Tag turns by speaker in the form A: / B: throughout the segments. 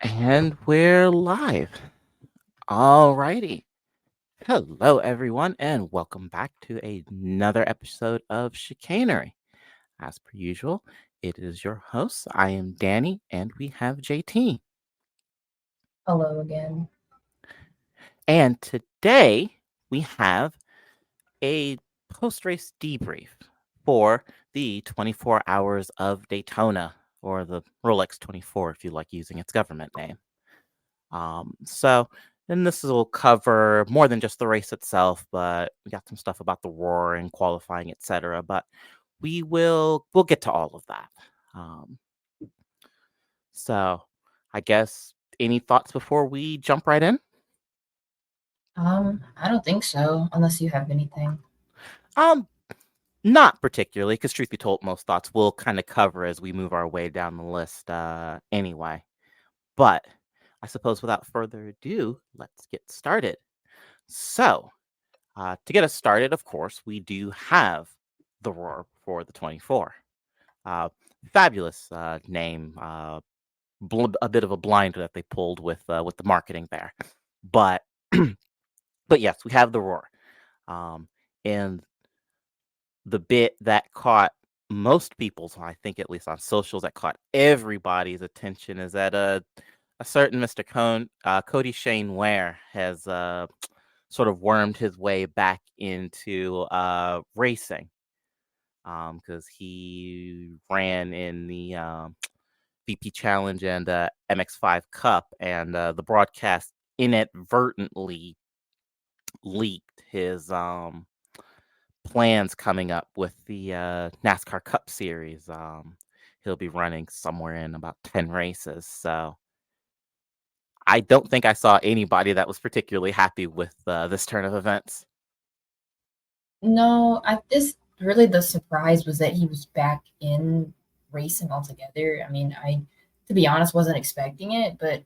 A: And we're live. Alrighty. Hello, everyone, and welcome back to another episode of Chicanery. As per usual, it is your host. I am Danny, and we have JT.
B: Hello again.
A: And today we have a post race debrief for the 24 Hours of Daytona, or the Rolex 24 if you like using its government name. So then this will cover more than just the race itself, but we got some stuff about the roar and qualifying, etc. But we'll get to all of that. Um, so I guess any thoughts before we jump right in?
B: I don't think so, unless you have anything.
A: Um, Not particularly, because truth be told, most thoughts we'll kind of cover as we move our way down the list anyway. But I suppose without further ado, let's get started. So, to get us started, of course, we do have the Roar for the 24. Uh, Fabulous name. A bit of a blind that they pulled with the marketing there, but but yes, we have the Roar. And the bit that caught most people's, I think at least on socials, that caught everybody's attention is that a certain Mr. Cody Shane Ware has sort of wormed his way back into racing because he ran in the VP Challenge and MX5 Cup, and the broadcast inadvertently leaked his plans coming up with the NASCAR Cup Series. He'll be running somewhere in about 10 races. So I don't think I saw anybody that was particularly happy with this turn of events.
B: No, I this really the surprise was that he was back in racing altogether. I mean, I to be honest wasn't expecting it, but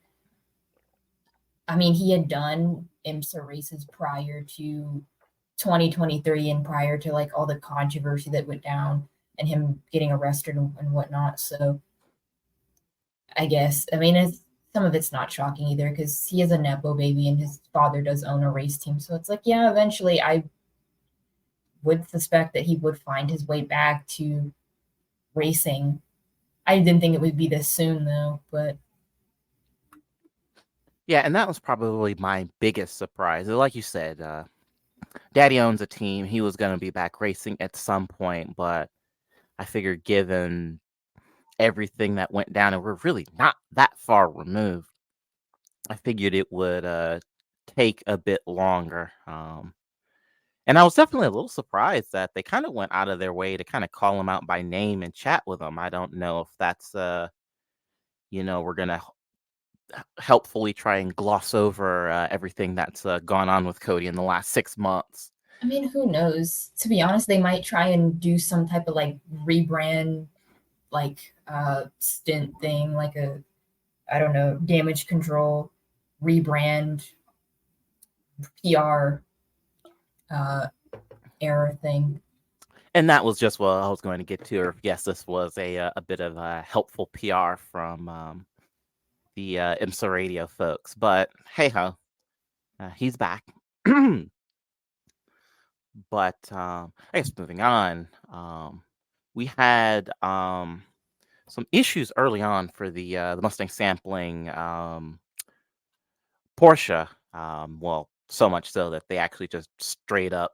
B: I mean, he had done IMSA races prior to 2023 and prior to like all the controversy that went down and him getting arrested and whatnot. So I guess I mean some of it's not shocking either because he is a nepo baby and his father does own a race team. So it's like, yeah, eventually I would suspect that he would find his way back to racing. I didn't think it would be this soon though, but
A: Yeah, and that was probably my biggest surprise. Like you said, Daddy owns a team. He was going to be back racing at some point, but I figured given everything that went down, and we're really not that far removed, I figured it would take a bit longer. And I was definitely a little surprised that they kind of went out of their way to kind of call him out by name and chat with him. I don't know if that's we're gonna helpfully try and gloss over everything that's gone on with Cody in the last 6 months.
B: I mean, who knows? To be honest, they might try and do some type of like rebrand, like stint thing, like a I don't know, damage control, rebrand, PR uh error thing.
A: And that was just what I was going to get to. Or yes, this was a bit of helpful PR from the IMSA radio folks. But hey ho, he's back. But I guess moving on, we had some issues early on for the Mustang sampling Porsche. Well, so much so that they actually just straight up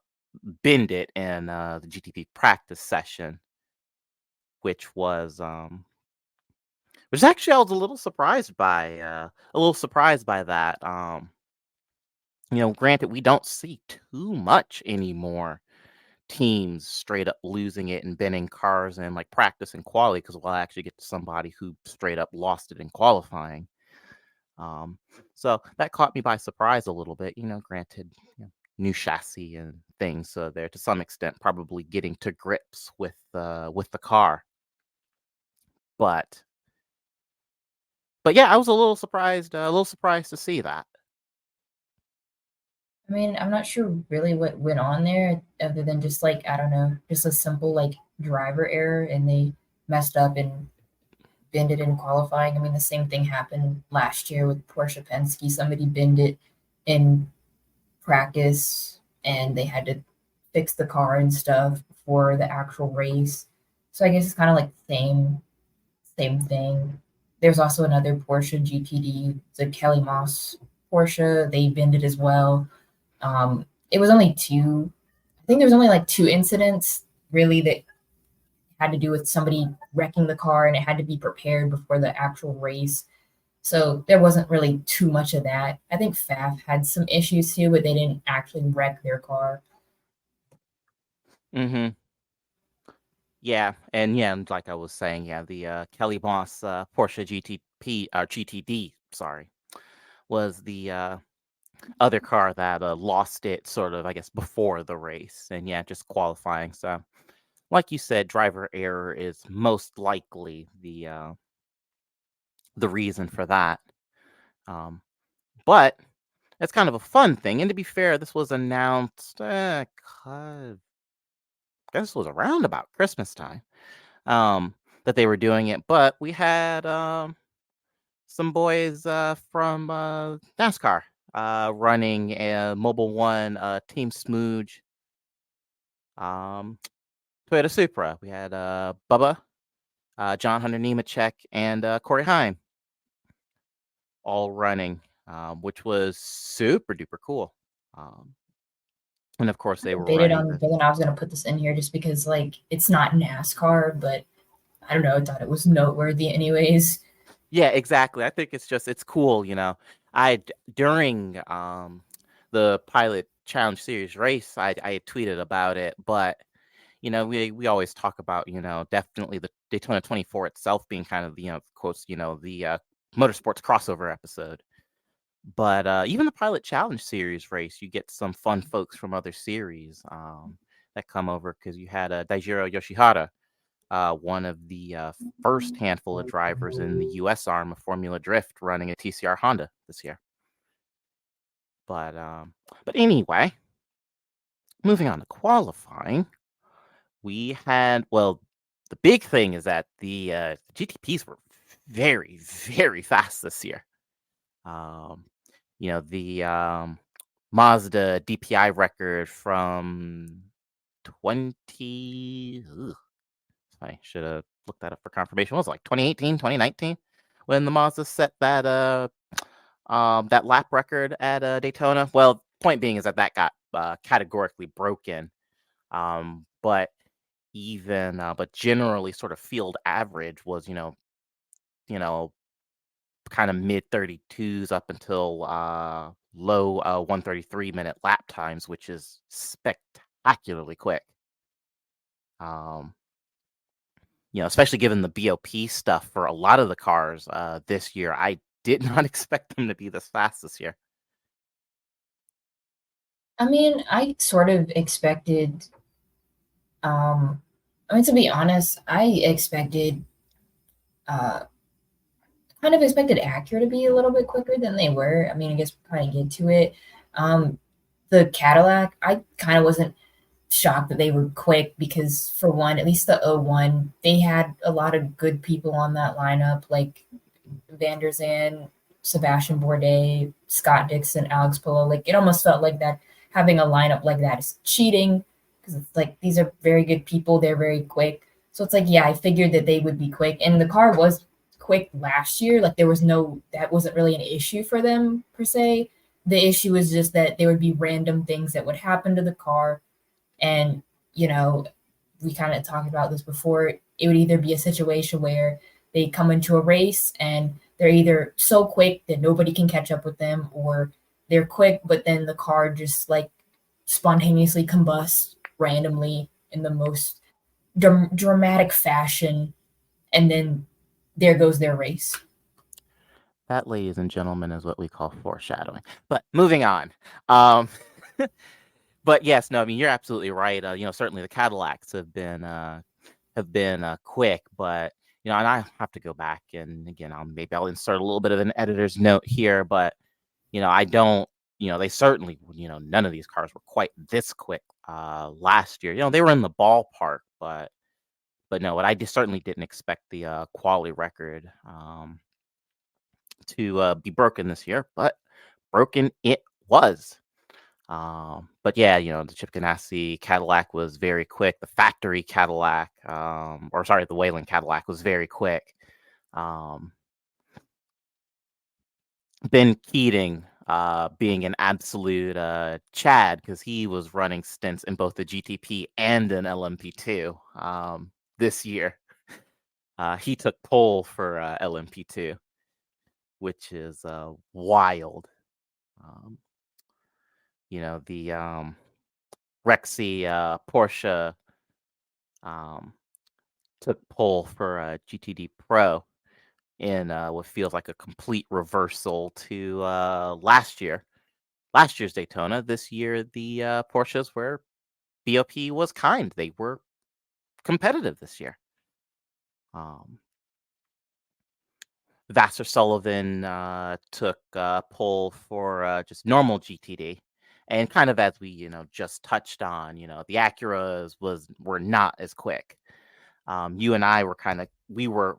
A: binned it in the GTP practice session, which was which actually I was a little surprised by. That. Granted, we don't see too much anymore teams straight up losing it and binning cars in like practice and quality, because we'll actually get to somebody who straight up lost it in qualifying. Um, so that caught me by surprise a little bit. Granted, new chassis and things, so they're to some extent probably getting to grips with the car. But yeah, I was a little surprised to see that.
B: I mean, I'm not sure really what went on there other than just like, I don't know, just a simple like driver error and they messed up and binned it in qualifying. I mean, the same thing happened last year with Porsche Penske. Somebody binned it in practice, and they had to fix the car and stuff before the actual race. So I guess it's kind of like the same thing. There's also another Porsche GTD, the Kelly Moss Porsche. They binned it as well. It was only two. I think there was only like two incidents really that had to do with somebody wrecking the car, and it had to be prepared before the actual race. So there wasn't really too much of that. I think FAF had some issues too, but they didn't actually wreck their car.
A: Mm-hmm. Yeah, and yeah, and like I was saying, yeah, the Kelly Moss Porsche GTP or GTD, sorry, was the other car that lost it sort of, I guess, before the race, and yeah, just qualifying. So, like you said, driver error is most likely the reason for that. Um, but it's kind of a fun thing, and to be fair, this was announced. I guess this was around about Christmas time. That they were doing it, but we had some boys from NASCAR running a Mobile One Team Smooge um, Toyota Supra. We had Bubba, John Hunter Nemechek, and Corey Heim all running, which was super duper cool. Um, and of course,
B: I
A: they were
B: debated
A: running
B: on
A: the.
B: whether I was going to put this in here just because, like, it's not NASCAR, but I don't know. I thought it was noteworthy, anyways.
A: Yeah, exactly. I think it's cool, you know. During the Pilot Challenge Series race, I had tweeted about it, but you know, we always talk about, you know, definitely the Daytona 24 itself being kind of, you know, quotes, you know, the motorsports crossover episode. But even the Pilot Challenge Series race, you get some fun folks from other series that come over because you had Daijiro Yoshihara, one of the first handful of drivers in the U.S. arm of Formula Drift running a TCR Honda this year. But anyway, moving on to qualifying, we had the big thing is that the GTPs were very very fast this year. Um, you know the Mazda DPI record from 20. I should have looked that up for confirmation. What was it, like 2018, 2019, when the Mazda set that lap record at Daytona? Well, point being is that got categorically broken. But but generally, sort of field average was you know kind of mid 32s up until low 133-minute lap times, which is spectacularly quick. Um, especially given the BOP stuff for a lot of the cars this year, I did not expect them to be this fast this year.
B: I mean, I sort of expected, I mean, to be honest, I expected, uh, kind of expected Acura to be a little bit quicker than they were. I mean, I guess we'll probably get to it. Um, the Cadillac, I kind of wasn't shocked that they were quick because, for one, at least the '01, they had a lot of good people on that lineup, like Van der Zan, Sebastian Bourdais, Scott Dixon, Alex Pillow. Like, it almost felt like that having a lineup like that is cheating because it's like these are very good people. They're very quick. So it's like, yeah, I figured that they would be quick. And the car was quick last year. Like, that wasn't really an issue for them per se. The issue was just that there would be random things that would happen to the car. And, you know, we kind of talked about this before. It would either be a situation where they come into a race and they're either so quick that nobody can catch up with them, or they're quick, but then the car just like spontaneously combusts randomly in the most dramatic fashion, and then there goes their race.
A: That, ladies and gentlemen, is what we call foreshadowing. But moving on. Um, but yes, no, I mean you're absolutely right. Certainly the Cadillacs have been quick, but and I have to go back and again, I'll insert a little bit of an editor's note here, but I don't, they certainly, none of these cars were quite this quick last year. They were in the ballpark, but But no, what I just certainly didn't expect the quality record to be broken this year, but broken it was. But yeah, the Chip Ganassi Cadillac was very quick. The factory Cadillac, or sorry, the Wayland Cadillac was very quick. Um, Ben Keating, being an absolute Chad because he was running stints in both the GTP and an LMP2 this year. He took pole for LMP2, which is wild. Um, the Rexy Porsche um, took pole for GTD Pro in what feels like a complete reversal to last year's Daytona. This year, the Porsches were BOP was kind. They were competitive this year. Vassar Sullivan took pole for just normal GTD. And kind of as we, just touched on, the Acuras were not as quick. You and I were we were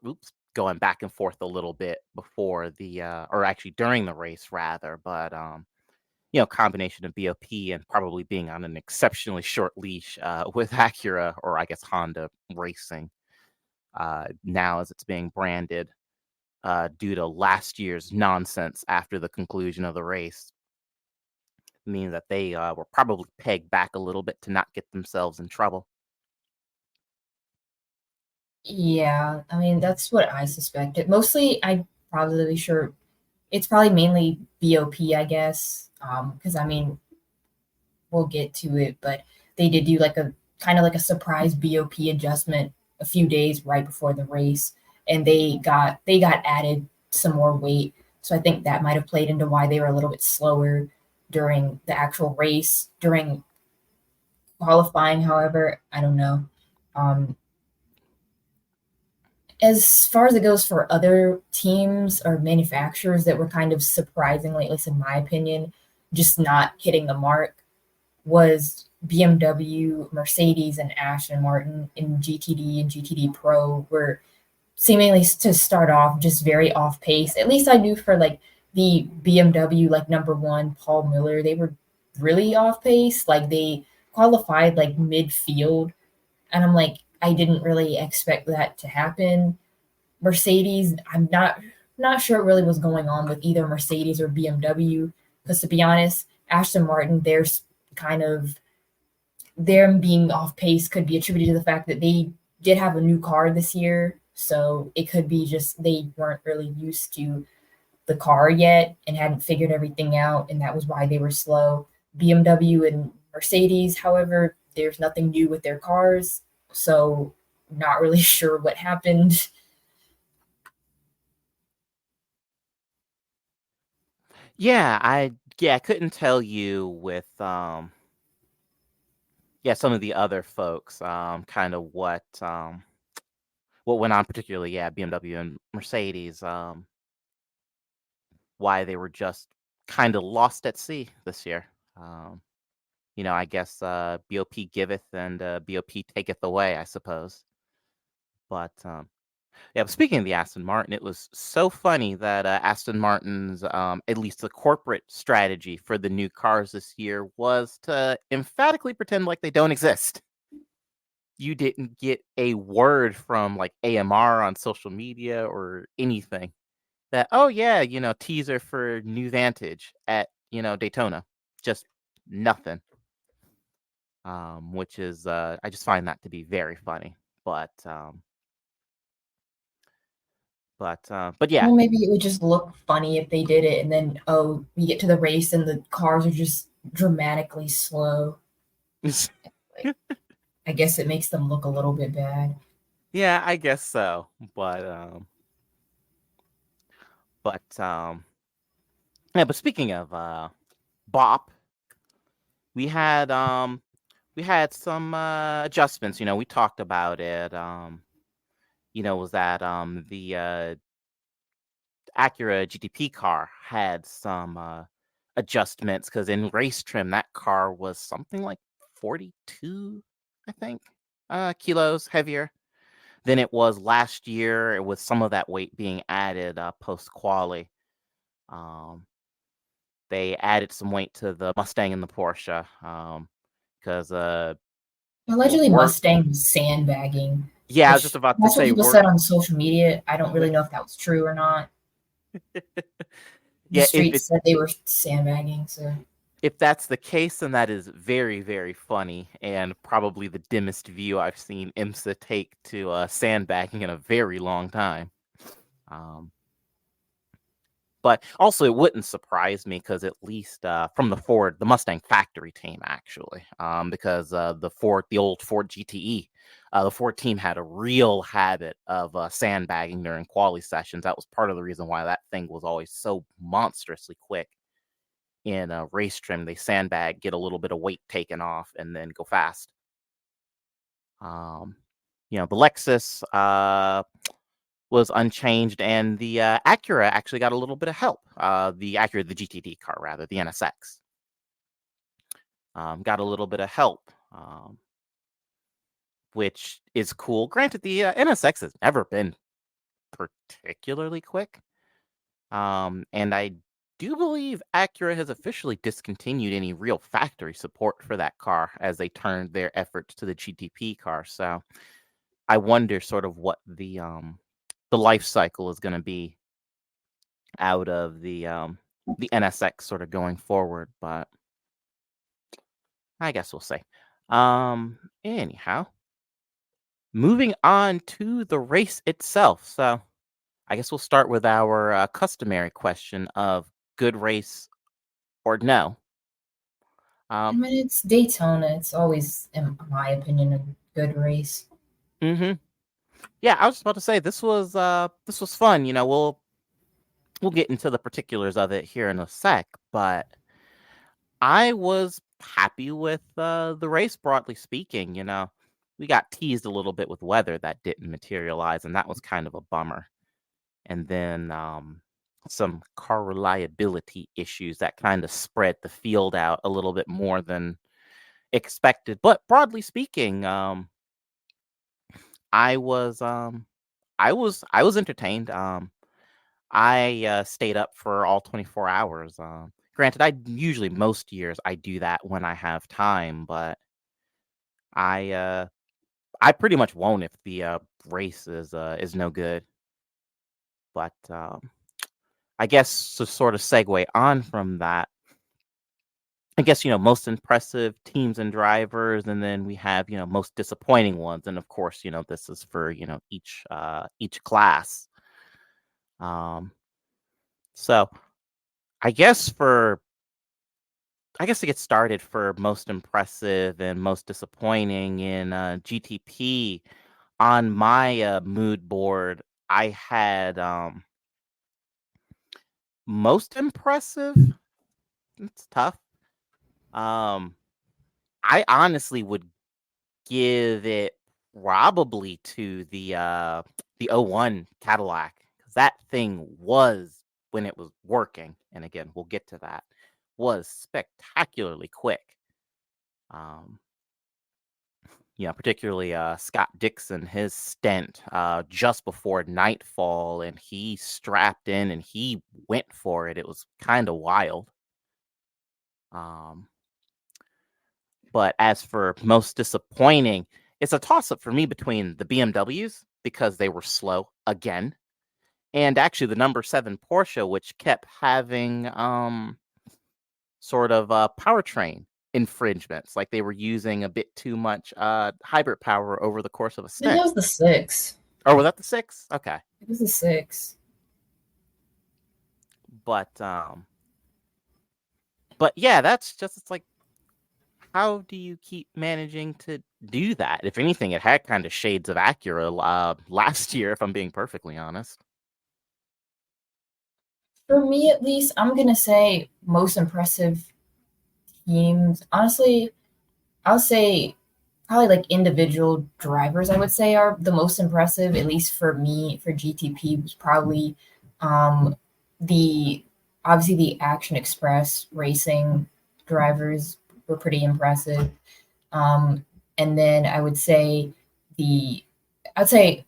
A: going back and forth a little bit before or actually during the race rather, but combination of BOP and probably being on an exceptionally short leash with Acura, or I guess Honda Racing, now as it's being branded, due to last year's nonsense after the conclusion of the race, meaning that they were probably pegged back a little bit to not get themselves in trouble.
B: Yeah, I mean, that's what I suspected. Mostly, I'm probably sure it's probably mainly BOP, I guess. Because I mean, we'll get to it, but they did do like a kind of like a surprise BOP adjustment a few days right before the race, and they got added some more weight. So I think that might have played into why they were a little bit slower during the actual race. During qualifying, however, I don't know. Um, as far as it goes for other teams or manufacturers that were kind of surprisingly, at least in my opinion, just not hitting the mark, was BMW, Mercedes, and Aston Martin in GTD and GTD Pro were seemingly to start off just very off pace. At least I knew for like the BMW, like number one, Paul Miller, they were really off pace. Like they qualified like midfield. And I'm like, I didn't really expect that to happen. Mercedes, I'm not sure what really was going on with either Mercedes or BMW. Because to be honest, Aston Martin, there's kind of them being off pace could be attributed to the fact that they did have a new car this year. So it could be just they weren't really used to the car yet and hadn't figured everything out. And that was why they were slow. BMW and Mercedes, however, there's nothing new with their cars. So not really sure what happened.
A: I couldn't tell you with some of the other folks kind of what went on, particularly BMW and Mercedes, why they were just kind of lost at sea this year. um I guess BOP giveth and BOP taketh away, I suppose. But yeah, but speaking of the Aston Martin, it was so funny that Aston Martin's, at least the corporate strategy for the new cars this year was to emphatically pretend like they don't exist. You didn't get a word from like AMR on social media or anything that, oh yeah, teaser for new Vantage at, Daytona. Just nothing. Which is, I just find that to be very funny. But but yeah.
B: Well, maybe it would just look funny if they did it, and then oh, we get to the race and the cars are just dramatically slow. Like, I guess it makes them look a little bit bad.
A: Yeah, I guess so. But yeah, but speaking of bop, we had um we had some adjustments. We talked about it. Was that the Acura GTP car had some adjustments because in race trim that car was something like 42, I think, kilos heavier. than it was last year, with some of that weight being added post quali. They added some weight to the Mustang and the Porsche because
B: Allegedly,
A: we're
B: Mustang was sandbagging,
A: yeah, I was just
B: which
A: about to
B: that's what
A: say
B: people
A: we're
B: said on social media. I don't really know if that was true or not. The
A: yeah,
B: streets said they were sandbagging, so
A: if that's the case, then that is very, very funny and probably the dimmest view I've seen IMSA take to sandbagging in a very long time. But also, it wouldn't surprise me because at least from the Mustang factory team, actually, because the old Ford GTE, the Ford team had a real habit of sandbagging during quali sessions. That was part of the reason why that thing was always so monstrously quick in race trim. They sandbag, get a little bit of weight taken off, and then go fast. The Lexus was unchanged, and the Acura actually got a little bit of help. The Acura, the GTD car, rather, the NSX, got a little bit of help, which is cool. Granted, the NSX has never been particularly quick, and I do believe Acura has officially discontinued any real factory support for that car as they turned their efforts to the GTP car. So I wonder sort of what the life cycle is going to be out of the NSX sort of going forward, but I guess we'll see. Anyhow, moving on to the race itself. So I guess we'll start with our customary question of good race or no.
B: I mean, it's Daytona. It's always, in my opinion, a good race.
A: Mm-hmm. Yeah, I was just about to say this was fun. We'll get into the particulars of it here in a sec, but I was happy with the race, broadly speaking. We got teased a little bit with weather that didn't materialize, and that was kind of a bummer. And then some car reliability issues that kind of spread the field out a little bit more than expected. But broadly speaking, I was entertained. I stayed up for all 24 hours. Granted, most years I do that when I have time, but I I pretty much won't if the race is no good. But I guess to sort of segue on from that, I guess most impressive teams and drivers, and then we have most disappointing ones, and of course this is for each class. So I guess to get started, for most impressive and most disappointing in GTP, on my mood board, I had most impressive. It's tough. Um, I honestly would give it probably to the '01 Cadillac, because that thing was, when it was working, and again we'll get to that, was spectacularly quick. Um, particularly Scott Dixon, his stint just before nightfall, and he strapped in and he went for it. It was kind of wild. Um, but as for most disappointing, it's a toss up for me between the BMWs, because they were slow again, and actually the number 7 Porsche, which kept having sort of powertrain infringements, like they were using a bit too much hybrid power over the course of a
B: I think
A: stint.
B: that was the six.
A: Or was that the 6? Okay.
B: It was the six.
A: But yeah, that's just, it's like, how do you keep managing to do that? If anything, it had kind of shades of Acura last year, if I'm being perfectly honest.
B: For me, at least, I'm gonna say most impressive teams. Honestly, I'll say probably like individual drivers, I would say, are the most impressive, at least for me. For GTP was probably um the obviously the Action Express racing drivers were pretty impressive. um and then I would say the I'd say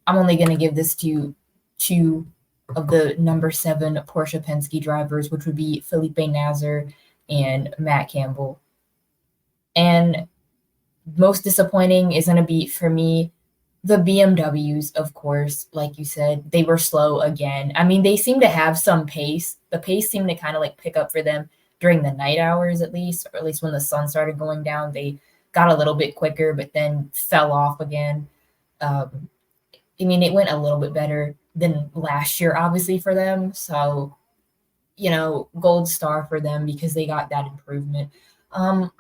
B: I'm only going to give this to two of the number 7 Porsche Penske drivers, which would be Felipe Nasr and Matt Campbell. And most disappointing is going to be for me the BMWs, of course. Like you said, they were slow again. I mean, they seem to have some pace. The pace seemed to kind of like pick up for them during the night hours, at least, or at least when the sun started going down. They got a little bit quicker, but then fell off again. Um, I mean, it went a little bit better than last year, obviously, for them. So, gold star for them because they got that improvement. Um,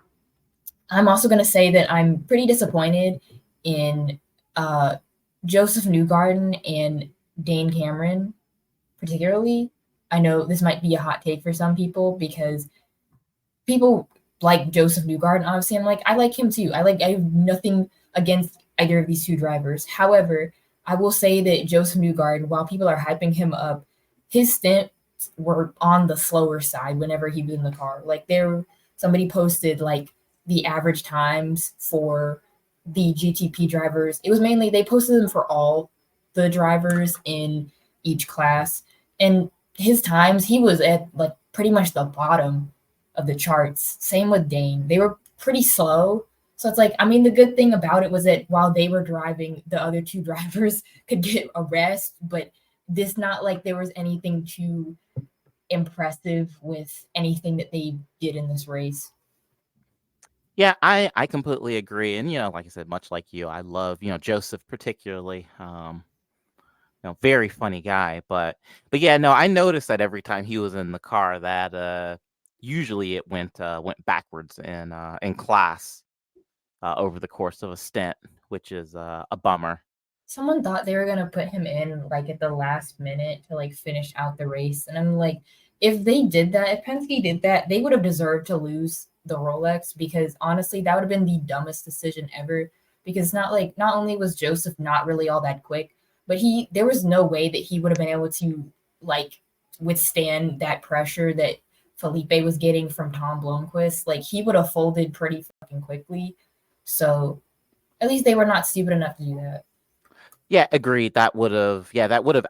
B: I'm also going to say that I'm pretty disappointed in uh, Joseph Newgarden and Dane Cameron, particularly. I know this might be a hot take for some people because people like Joseph Newgarden. Obviously, I'm like, I like him too. I have nothing against either of these two drivers. However, I will say that Joseph Newgarden, while people are hyping him up, his stints were on the slower side whenever he was in the car. Like somebody posted like the average times for the GTP drivers. It was mainly they posted them for all the drivers in each class, and his times he was at like pretty much the bottom of the charts. Same with Dane. They were pretty slow. So it's like, I mean, the good thing about it was that while they were driving, the other two drivers could get a rest, but this not like there was anything too impressive with anything that they did in this race.
A: Yeah, I completely agree, and like I said, much like you, I love Joseph particularly. Very funny guy, but yeah, no, I noticed that every time he was in the car, that usually it went backwards in class over the course of a stint, which is a bummer.
B: Someone thought they were gonna put him in like at the last minute to like finish out the race, and I'm like, if they did that, if Penske did that, they would have deserved to lose the Rolex because honestly, that would have been the dumbest decision ever. Because not only was Joseph not really all that quick, but there was no way that he would have been able to like withstand that pressure that Felipe was getting from Tom Blomqvist. Like he would have folded pretty fucking quickly. So at least they were not stupid enough to do that.
A: Yeah, agreed. That would have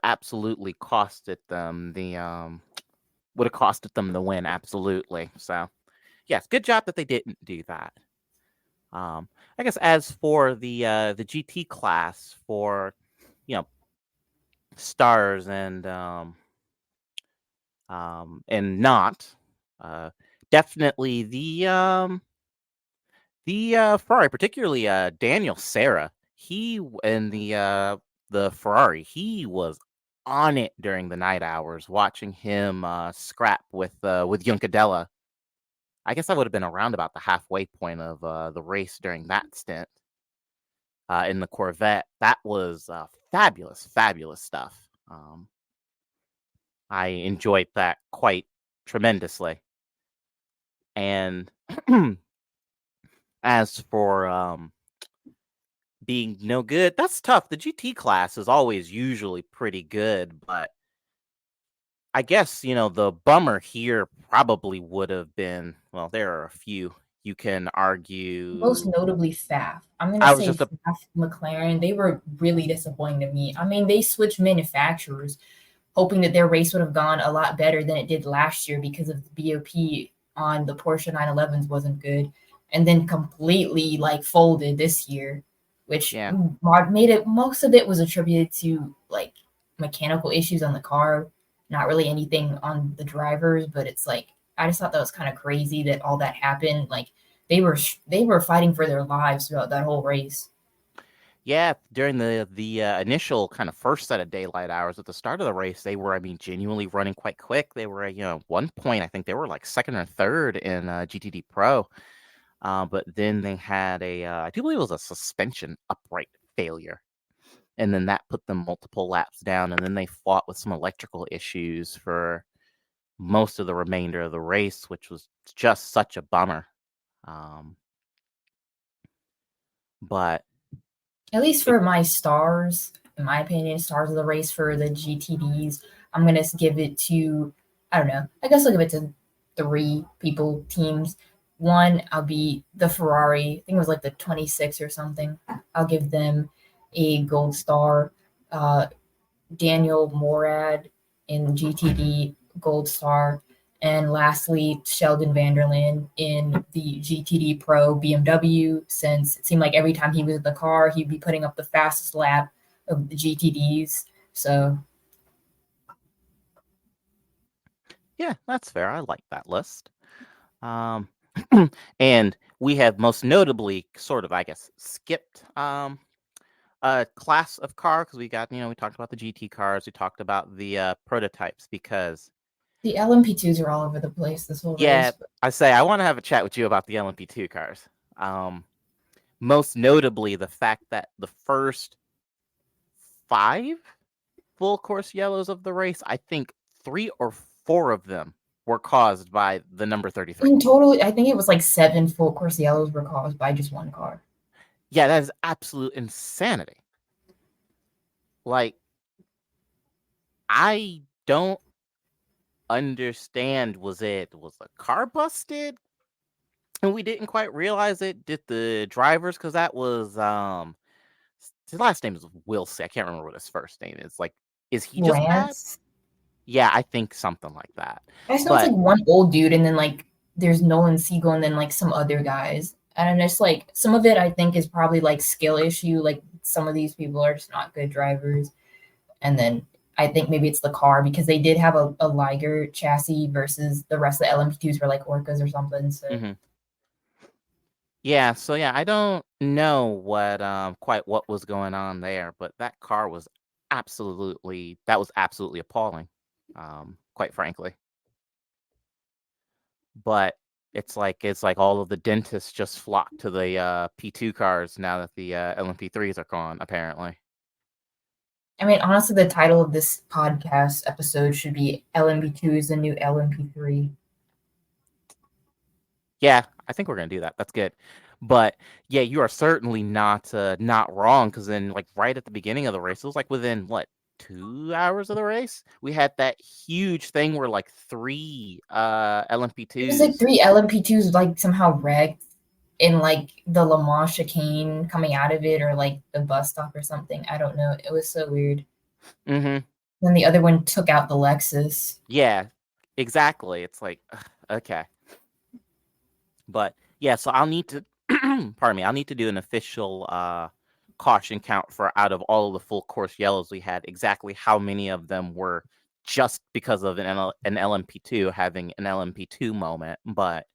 A: absolutely costed them the win, absolutely. So, yes, good job that they didn't do that. I guess as for the GT class for you know stars and not definitely the Ferrari, particularly Daniel Serra. In the Ferrari, he was on it during the night hours, watching him scrap with Juncadella. I guess I would have been around about the halfway point of the race during that stint in the Corvette. That was fabulous, fabulous stuff. I enjoyed that quite tremendously. And as for being no good, that's tough. The GT class is always usually pretty good, but I guess, the bummer here probably would have been, well, there are a few you can
B: Most
A: argue.
B: notably Faf. I'm gonna
A: I was
B: say
A: just a
B: Faf, McLaren. They were really disappointing to me. I mean, they switched manufacturers, hoping that their race would have gone a lot better than it did last year because of the BOP on the Porsche 911s wasn't good, and then completely like folded this year, which
A: yeah.
B: made it. Most of it was attributed to like mechanical issues on the car, not really anything on the drivers. But it's like I just thought that was kind of crazy that all that happened. Like they were fighting for their lives throughout that whole race.
A: Yeah, during the initial kind of first set of daylight hours at the start of the race, they were, I mean, genuinely running quite quick. They were, one point, I think they were like second or third in GTD Pro. But then they had I do believe it was a suspension upright failure. And then that put them multiple laps down. And then they fought with some electrical issues for most of the remainder of the race, which was just such a bummer. Um, but
B: At least
A: it,
B: for my stars, in my opinion, stars of the race for the GTDs, I'm gonna give it to I don't know. I guess I'll give it to three people teams. One, I'll be the Ferrari. I think it was like the 26 or something. I'll give them a gold star. uh, Daniel Morad in GTD Gold Star, and lastly Sheldon Vanderland in the GTD Pro BMW. Since it seemed like every time he was in the car, he'd be putting up the fastest lap of the GTDs. So
A: Yeah, that's fair. I like that list. Um, and we have most notably sort of, I guess, skipped a class of car because we got, we talked about the GT cars, we talked about the prototypes because,
B: the LMP2s are all over the place this whole
A: yeah,
B: race.
A: I say I want to have a chat with you about the LMP2 cars. Most notably, the fact that the first 5 full course yellows of the race, I think 3 or 4 of them were caused by the number 33.
B: In total, I think it was like 7 full course yellows were caused by just one car.
A: Yeah, that is absolute insanity. Like, I don't understand. Was the car busted and we didn't quite realize it? Did the drivers, because that was his last name is Wilson. I can't remember what his first name is. Like, is he just bad?
B: Lance.
A: Yeah, I think something like that.
B: I just know it's
A: But
B: like one old dude, and then like there's Nolan Siegel, and then like some other guys. And it's like some of it I think is probably like skill issue. Like some of these people are just not good drivers. And then I think maybe it's the car because they did have a Liger chassis versus the rest of the LMP2s were like Orcas or something. So
A: mhm. Yeah, so yeah, I don't know what quite what was going on there, but that car was absolutely appalling. Quite frankly. But it's like all of the dentists just flock to the P2 cars now that the LMP3s are gone, apparently.
B: I mean, honestly, the title of this podcast episode should be LMP2 is the new LMP3.
A: Yeah, I think we're gonna do that. That's good. But yeah, you are certainly not wrong because then like right at the beginning of the race, it was like within what 2 hours of the race, we had that huge thing where like 3
B: It was like
A: LMP2s.
B: 3 LMP2s like somehow wrecked in like the Le Mans chicane coming out of it or like the bus stop or something. I don't know. It was so weird.
A: Mm-hmm.
B: Then the other one took out the Lexus.
A: Yeah, exactly. It's like ugh, okay. But yeah, so I'll need to pardon me, I'll need to do an official caution count for out of all of the full course yellows we had, exactly how many of them were just because of an LMP2 having an LMP2 moment, but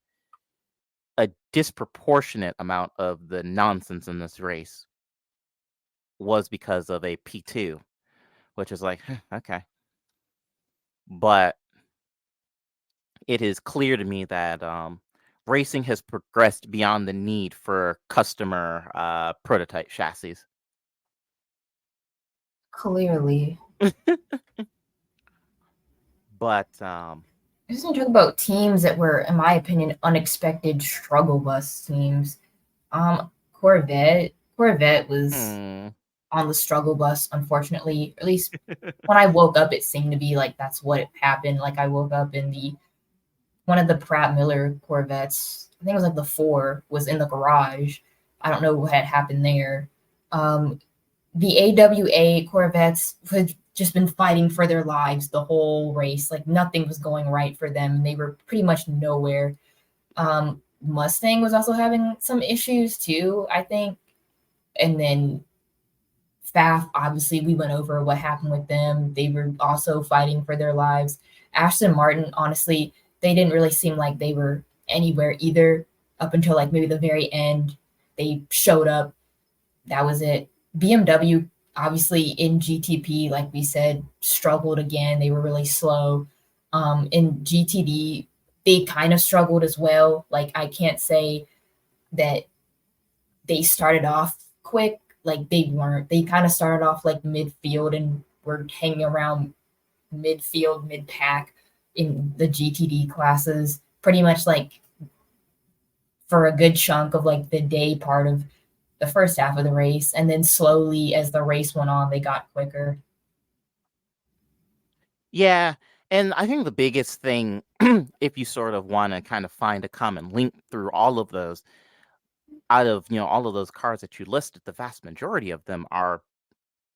A: a disproportionate amount of the nonsense in this race was because of a P2, which is like, okay. But it is clear to me that racing has progressed beyond the need for customer prototype chassis.
B: Clearly.
A: But
B: I just want to talk about teams that were, in my opinion, unexpected struggle bus teams. Corvette was
A: hmm.
B: on the struggle bus, unfortunately. At least when I woke up, it seemed to be like that's what happened. Like I woke up in the one of the Pratt Miller Corvettes. I think it was like the 4 was in the garage. I don't know what had happened there. Um, the AWA Corvettes had just been fighting for their lives the whole race. Like nothing was going right for them. They were pretty much nowhere. Mustang was also having some issues too, I think. And then Pfaff, obviously, we went over what happened with them. They were also fighting for their lives. Aston Martin, honestly, they didn't really seem like they were anywhere either up until like maybe the very end. They showed up. That was it. BMW, obviously, in GTP, like we said, struggled again. They were really slow. In GTD, they kind of struggled as well. Like, I can't say that they started off quick. Like they weren't. They kind of started off like midfield and were hanging around midfield, mid pack in the GTD classes, pretty much like for a good chunk of like the day part of the first half of the race. And then slowly as the race went on, they got quicker.
A: Yeah, and I think the biggest thing, if you sort of want to kind of find a common link through all of those, out of all of those cars that you listed, the vast majority of them are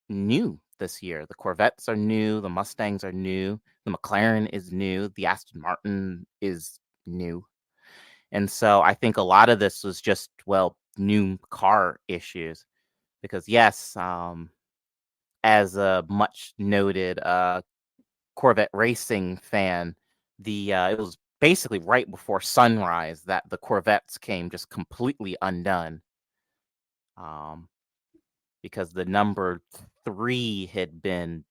A: new this year. The Corvettes are new, the Mustangs are new, the McLaren is new, the Aston Martin is new. And so I think a lot of this was just, well, new car issues. Because yes, as a much noted Corvette racing fan, it was basically right before sunrise that the Corvettes came just completely undone. Because the number 3 had been,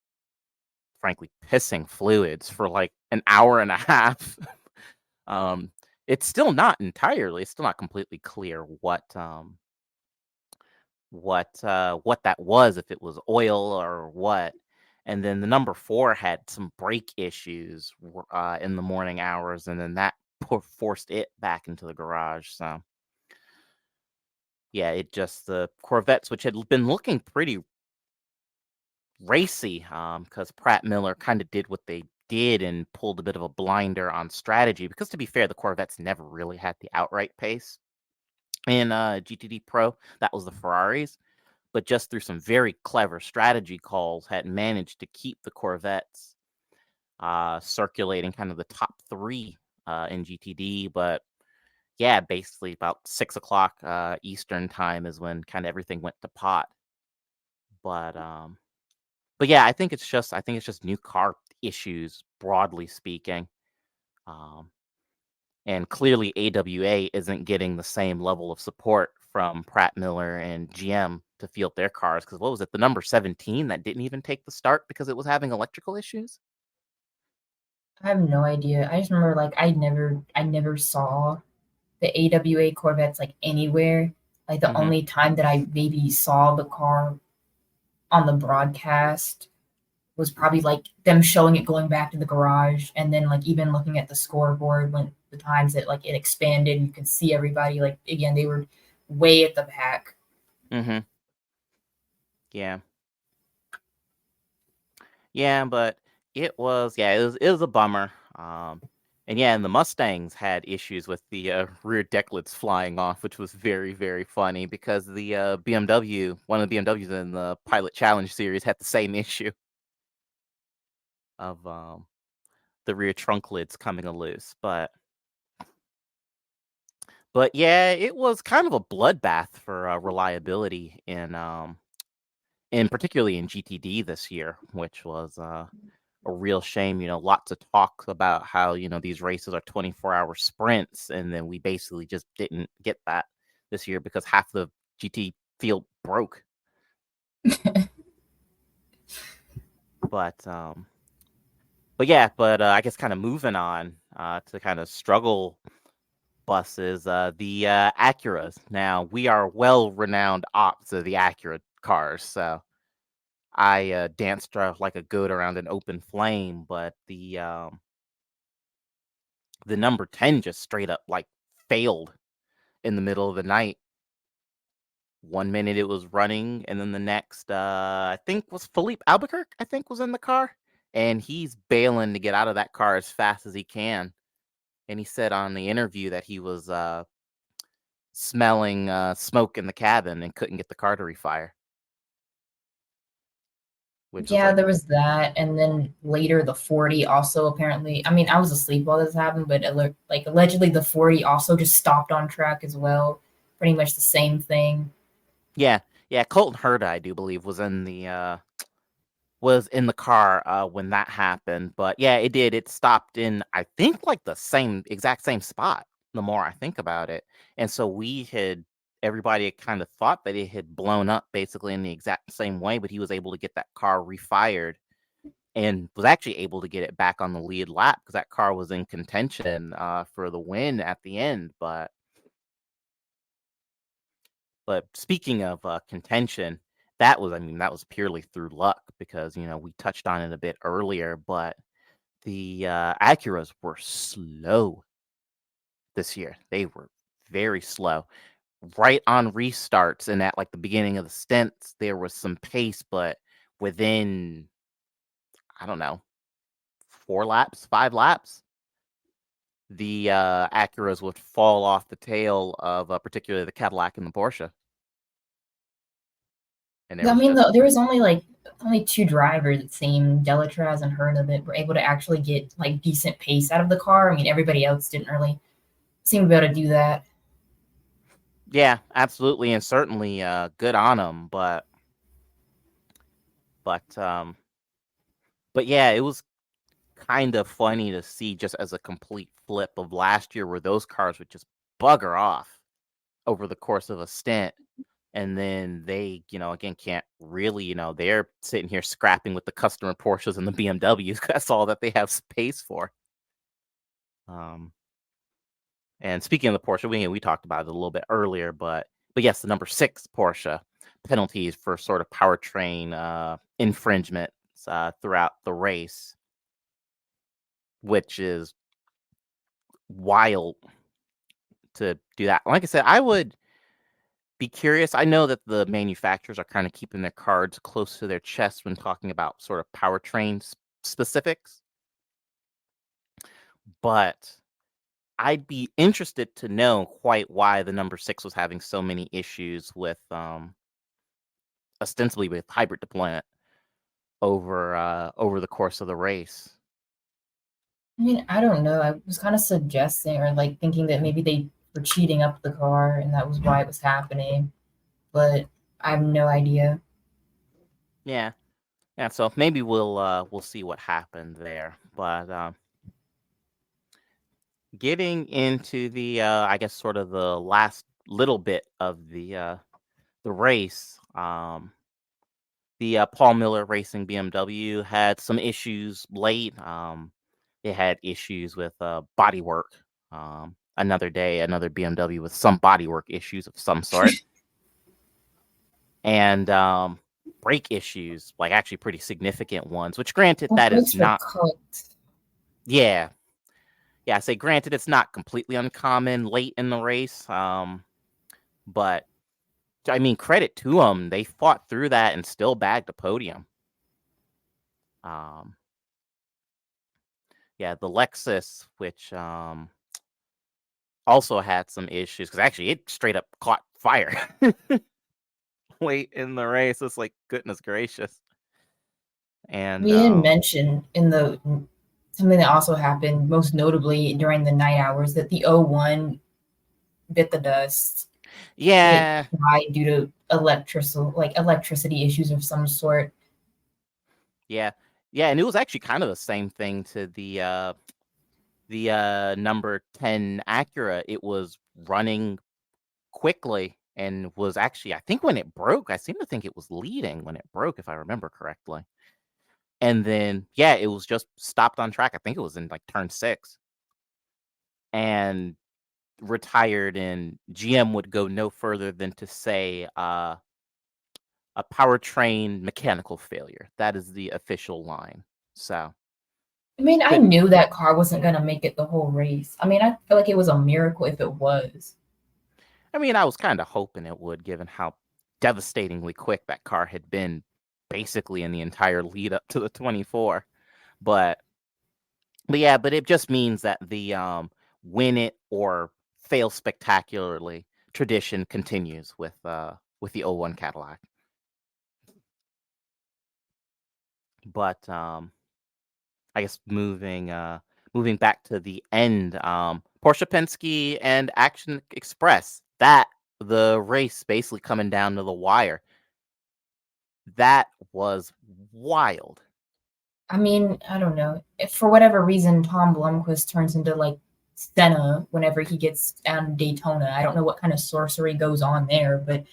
A: frankly, pissing fluids for like an hour and a half. um, it's still not completely clear what that was, if it was oil or what. And then the number 4 had some brake issues in the morning hours, and then that forced it back into the garage. So yeah, the Corvettes, which had been looking pretty racy, because Pratt Miller kind of did what they did and pulled a bit of a blinder on strategy. Because to be fair, the Corvettes never really had the outright pace in GTD Pro. That was the Ferraris. But just through some very clever strategy calls, had managed to keep the Corvettes circulating kind of the top 3 in GTD. But yeah, basically about 6 o'clock Eastern time is when kind of everything went to pot. But yeah, I think it's just new car issues, broadly speaking. Um, and clearly AWA isn't getting the same level of support from Pratt Miller and GM to field their cars. Because what was it, the number 17 that didn't even take the start because it was having electrical issues?
B: I have no idea. I just remember like I never saw the AWA Corvettes like anywhere. Like the
A: Hmm.
B: only time that I maybe saw the car on the broadcast was probably like them showing it going back to the garage, and then like even looking at the scoreboard when the times that like it expanded, you could see everybody like again they were way at the back.
A: Hmm. Yeah. Yeah, but it was a bummer. And yeah, and the Mustangs had issues with the rear decklets flying off, which was very, very funny because the one of the BMWs in the Pilot Challenge series had the same issue of the rear trunk lids coming loose. But yeah, it was kind of a bloodbath for reliability in particularly in GTD this year, which was a real shame. Lots of talk about how, these races are 24-hour sprints, and then we basically just didn't get that this year because half the GT field broke. But I guess kind of moving on to kind of struggle buses, the Acuras. Now, we are well-renowned ops of the Acura cars, so I danced like a goat around an open flame, but the number 10 just straight up like failed in the middle of the night. One minute it was running, and then the next, I think was Philippe Albuquerque, I think was in the car, and he's bailing to get out of that car as fast as he can. And he said on the interview that he was smelling smoke in the cabin and couldn't get the car to refire, which was
B: Yeah,
A: like,
B: there was that, and then later the 40 also apparently. I mean, I was asleep while this happened, but like allegedly the 40 also just stopped on track as well. Pretty much the same thing.
A: yeah, yeah. Colton Herta, I do believe, was in the car when that happened. But yeah, it did. It stopped in, I think, like the exact same spot. The more I think about it, and so everybody had kind of thought that it had blown up basically in the exact same way, but he was able to get that car refired and was actually able to get it back on the lead lap because that car was in contention for the win at the end. But speaking of contention, that was purely through luck because we touched on it a bit earlier, but the Acuras were slow this year. They were very slow. Right on restarts and at like the beginning of the stints, there was some pace, but within, I don't know, 4 laps, 5 laps, the Acuras would fall off the tail of particularly the Cadillac and the Porsche. and there
B: Yeah, I
A: was
B: mean,
A: just
B: there was only two drivers, it seemed. Delatraz and Herta were able to actually get like decent pace out of the car. I mean, everybody else didn't really seem to be able to do that.
A: yeah, absolutely, and certainly good on them, but but yeah, it was kind of funny to see just as a complete flip of last year where those cars would just bugger off over the course of a stint. And then they, again, can't really, they're sitting here scrapping with the customer Porsches and the BMWs. That's all that they have space for. Um, and speaking of the Porsche, we talked about it a little bit earlier, but yes, the number 6 Porsche penalties for sort of powertrain infringements throughout the race, which is wild to do that. Like I said, I would be curious. I know that the manufacturers are kind of keeping their cards close to their chest when talking about sort of powertrain specifics, but I'd be interested to know quite why the number 6 was having so many issues with ostensibly with hybrid deployment over the course of the race.
B: I mean, I don't know. I was kind of suggesting or like thinking that maybe they were cheating up the car and that was why it was happening, but I have no idea.
A: Yeah. Yeah, so maybe we'll see what happened there. But getting into the I guess sort of the last little bit of the race, the Paul Miller Racing BMW had some issues late. It had issues with bodywork. Another day, another BMW with some bodywork issues of some sort, and brake issues, like actually pretty significant ones. Which, granted,
B: Well,
A: that is
B: brakes were
A: not.
B: cooked.
A: Yeah, yeah. I say, granted, it's not completely uncommon late in the race. But I mean, credit to them, they fought through that and still bagged a podium. Um, yeah, the Lexus, which also had some issues because actually it straight up caught fire late in the race. It's like, goodness gracious. And
B: We didn't mention in the something that also happened, most notably during the night hours, that the O1 bit the dust. It
A: yeah,
B: died due to electricity issues of some sort.
A: yeah, yeah, and it was actually kind of the same thing to the number 10 Acura. It was running quickly and was actually, I think when it broke, I seem to think it was leading when it broke, if I remember correctly. And then, yeah, it was just stopped on track. I think it was in like turn 6 and retired. And GM would go no further than to say a powertrain mechanical failure. That is the official line. So,
B: I mean, I
A: good.
B: knew that car wasn't going to make it the whole race. I mean, I feel like it was a miracle if it was.
A: I mean, I was kind of hoping it would, given how devastatingly quick that car had been basically in the entire lead up to the 24. But yeah, but it just means that the win it or fail spectacularly tradition continues with the '01 Cadillac. But I guess moving back to the end, Porsche Penske and Action Express, that the race basically coming down to the wire. That was wild.
B: I mean, I don't know. If for whatever reason Tom Blomqvist turns into like Senna whenever he gets down Daytona, I don't know what kind of sorcery goes on there, but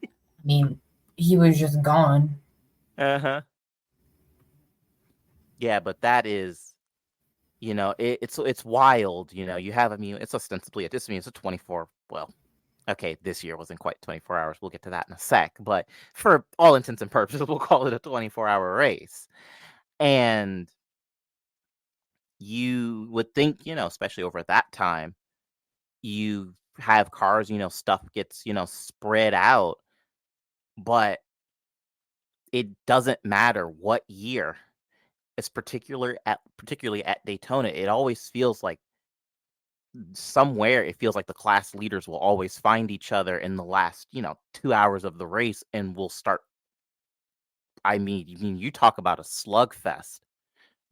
B: I mean, he was just gone.
A: Uh-huh. Yeah, but that is, it's wild. You have, I mean, it's ostensibly this. I mean, it's a 24. Well, okay, this year wasn't quite 24 hours. We'll get to that in a sec. But for all intents and purposes, we'll call it a 24-hour race. And you would think, especially over that time, you have cars, stuff gets, spread out, but it doesn't matter what year. It's particularly at Daytona. It always feels like somewhere it feels like the class leaders will always find each other in the last 2 hours of the race and will start I mean, you talk about a slugfest.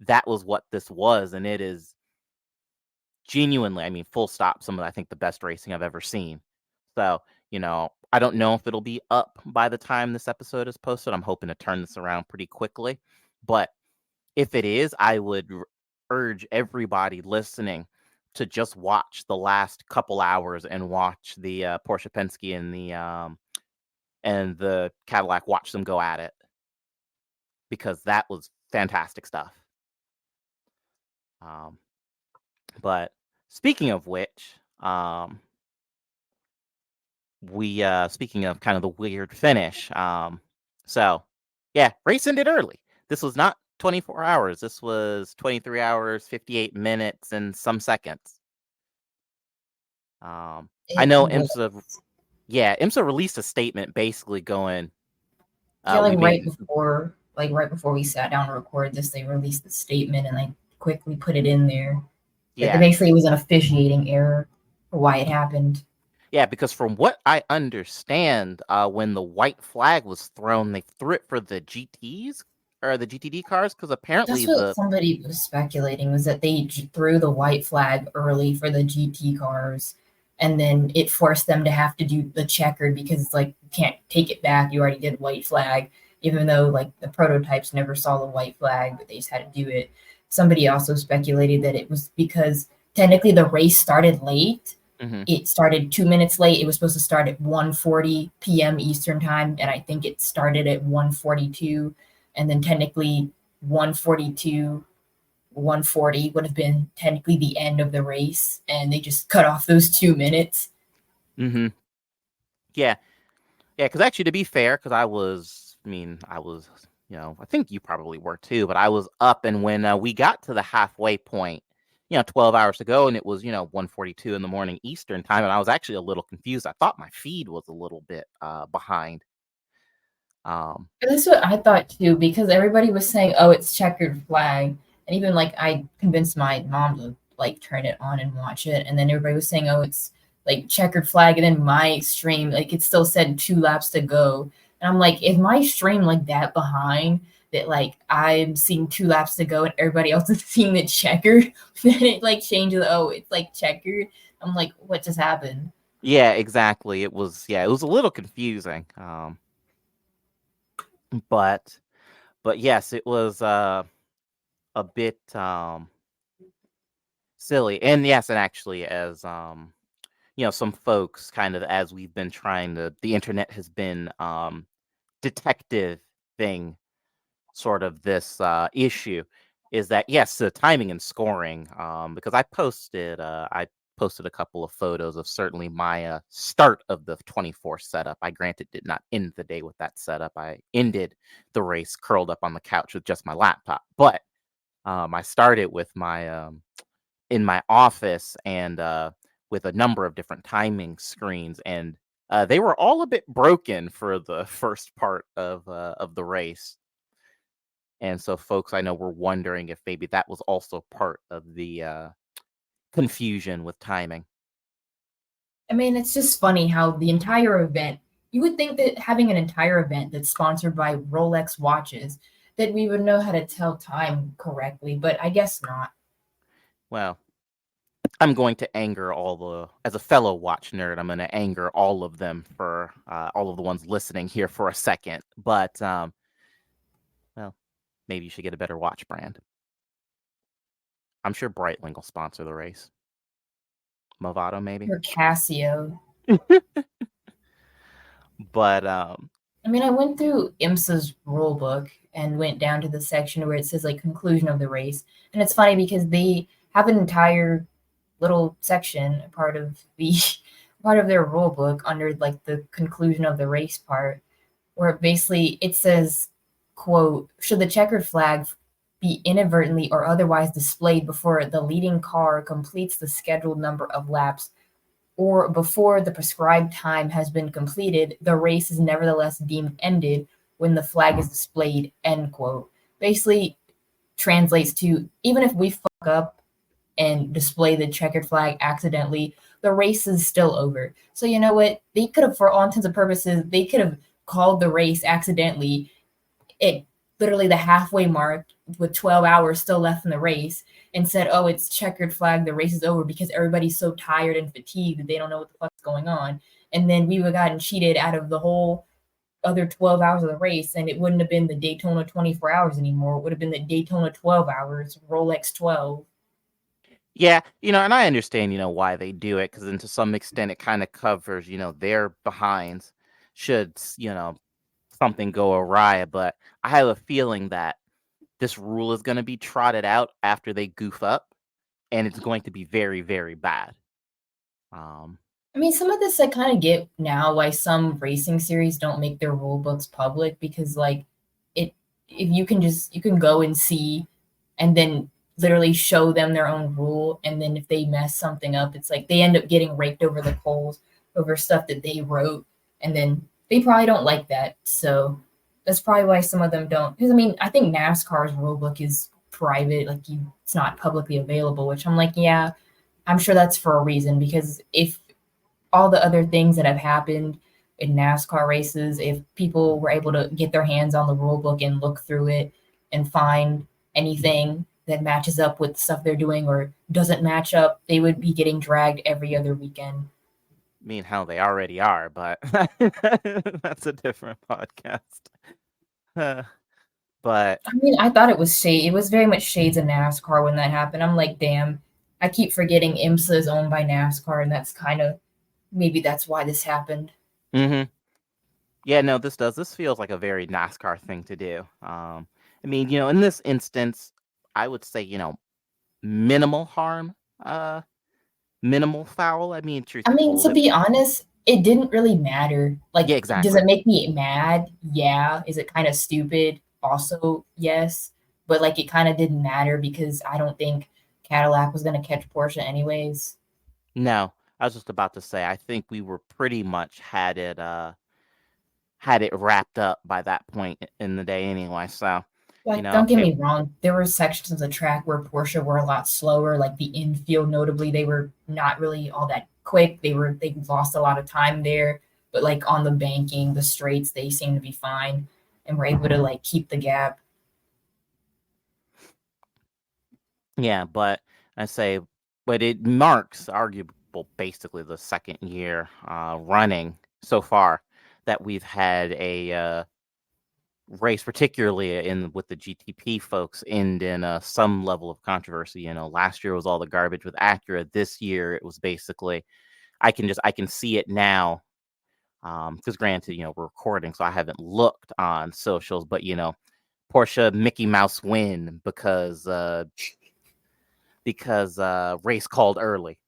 A: That was what this was, and it is genuinely, I mean, full stop, some of, I think, the best racing I've ever seen. So, I don't know if it'll be up by the time this episode is posted. I'm hoping to turn this around pretty quickly. But if it is, I would urge everybody listening to just watch the last couple hours and watch the Porsche Penske and the Cadillac, watch them go at it, because that was fantastic stuff. But speaking of which, we speaking of kind of the weird finish, so yeah, race ended early. This was not 24 hours. This was 23 hours, 58 minutes, and some seconds. I know IMSA released a statement basically going,
B: Yeah,
A: we
B: right
A: made
B: before we sat down to record this, they released the statement and they quickly put it in there.
A: Yeah.
B: Basically, it was an officiating error for why it happened.
A: Yeah, because from what I understand, when the white flag was thrown, they threw it for the GTs or the GTD cars, because apparently
B: That's what somebody was speculating, was that they threw the white flag early for the GT cars, and then it forced them to have to do the checkered because it's like, you can't take it back. You already did white flag, even though like the prototypes never saw the white flag, but they just had to do it. Somebody also speculated that it was because technically the race started late. It started 2 minutes late. It was supposed to start at 1:40 p.m. Eastern time, and I think it started at 1:42, and then technically 1:42, 1:40 would have been technically the end of the race, and they just cut off those 2 minutes.
A: Yeah, because actually, to be fair, because I was, I think you probably were too, but I was up, and when we got to the halfway point, 12 hours to go, and it was, 1:42 in the morning Eastern time, and I was actually a little confused. I thought my feed was a little bit behind.
B: That's what I thought too, because everybody was saying, "Oh, it's checkered flag," and even like I convinced my mom to like turn it on and watch it, and then everybody was saying, "Oh, it's like checkered flag," and then my stream, like, it still said 2 laps to go, and I'm like, "Is my stream like that behind that like I'm seeing 2 laps to go and everybody else is seeing it checkered?" Then it like changes. Oh, it's like checkered. I'm like, what just happened?
A: Yeah, exactly. It was a little confusing. But yes, it was a bit silly. And yes, and actually, as some folks, kind of, as we've been trying to, the internet has been detective thing sort of this issue, is that yes, the timing and scoring, because I posted a couple of photos of certainly my start of the 24 setup. I granted did not end the day with that setup. I ended the race curled up on the couch with just my laptop, but I started with my in my office, and with a number of different timing screens, and they were all a bit broken for the first part of the race. And so folks I know were wondering if maybe that was also part of the confusion with timing.
B: I mean, it's just funny how the entire event, you would think that having an entire event that's sponsored by Rolex watches, that we would know how to tell time correctly, but I guess not.
A: Well, I'm going to anger as a fellow watch nerd, I'm going to anger all of them, for all of the ones listening here, for a second. But, well, maybe you should get a better watch brand. I'm sure Breitling will sponsor the race. Movado, maybe.
B: Or Casio.
A: But,
B: I mean, I went through IMSA's rule book and went down to the section where it says like conclusion of the race. And it's funny because they have an entire little section, part of the part of their rule book, under like the conclusion of the race part, where basically it says, quote, should the checkered flag be inadvertently or otherwise displayed before the leading car completes the scheduled number of laps or before the prescribed time has been completed, the race is nevertheless deemed ended when the flag is displayed, end quote. Basically translates to, even if we fuck up and display the checkered flag accidentally, the race is still over. So you know what? They could have, for all intents and purposes, they could have called the race accidentally it literally the halfway mark with 12 hours still left in the race and said, "Oh, it's checkered flag. The race is over," because everybody's so tired and fatigued that they don't know what the fuck's going on. And then we would have gotten cheated out of the whole other 12 hours of the race, and it wouldn't have been the Daytona 24 hours anymore. It would have been the Daytona 12 hours, Rolex 12.
A: Yeah, and I understand, why they do it because then to some extent it kind of covers, their behinds should, something go awry. But I have a feeling that this rule is going to be trotted out after they goof up, and it's going to be very, very bad. Um,
B: I mean, some of this I kind of get now why some racing series don't make their rule books public because, like, it if you can go and see and then literally show them their own rule, and then if they mess something up, it's like they end up getting raked over the coals over stuff that they wrote, and then they probably don't like that. So that's probably why some of them don't. Because I mean, I think NASCAR's rule book is private, like it's not publicly available, which I'm like, yeah, I'm sure that's for a reason because if all the other things that have happened in NASCAR races, if people were able to get their hands on the rule book and look through it and find anything that matches up with stuff they're doing or doesn't match up, they would be getting dragged every other weekend.
A: I mean, hell, they already are, but that's a different podcast. Uh, but
B: I mean, I thought it was shade. It was very much shades of NASCAR when that happened. I'm like, damn. I keep forgetting IMSA is owned by NASCAR, and that's kind of maybe that's why this happened.
A: hmm yeah, no, this feels like a very NASCAR thing to do. I mean, in this instance, I would say, minimal harm, uh, minimal foul. I mean, truth
B: I
A: be
B: mean,
A: told,
B: to be honest, it didn't really matter. Like,
A: yeah,
B: does
A: exactly.
B: it make me mad? Yeah. Is it kind of stupid? Also, yes. But like, it kind of didn't matter because I don't think Cadillac was going to catch Porsche anyways.
A: No, I was just about to say, I think we were pretty much had it wrapped up by that point in the day anyway. So,
B: Like, don't get me wrong. There were sections of the track where Porsche were a lot slower. Like the infield, notably, they were not really all that quick. They lost a lot of time there. But like on the banking, the straights, they seemed to be fine and were able to like keep the gap.
A: yeah, but I say, but it marks arguable basically the second year running so far that we've had a race, particularly in with the GTP folks, end in some level of controversy. Last year was all the garbage with Acura. This year it was basically I can see it now. Because granted, we're recording, so I haven't looked on socials, but Porsche Mickey Mouse win because race called early.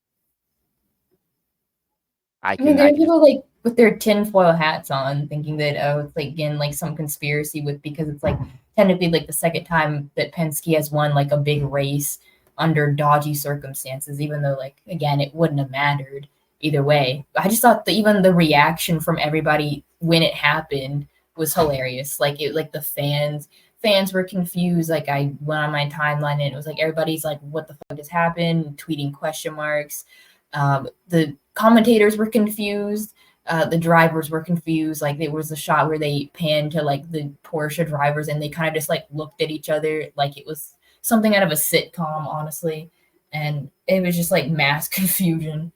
B: I mean, there
A: I
B: are
A: can just
B: people like with their tinfoil hats on, thinking that oh, it's like again like some conspiracy with because it's like technically like the second time that Penske has won like a big race under dodgy circumstances, even though like again it wouldn't have mattered either way. I just thought that even the reaction from everybody when it happened was hilarious. Like the fans were confused. Like I went on my timeline and it was like everybody's like, "What the fuck just happened?" Tweeting question marks. The commentators were confused. The drivers were confused. Like there was a shot where they panned to like the Porsche drivers and they kind of just like looked at each other like it was something out of a sitcom, honestly. And it was just like mass confusion.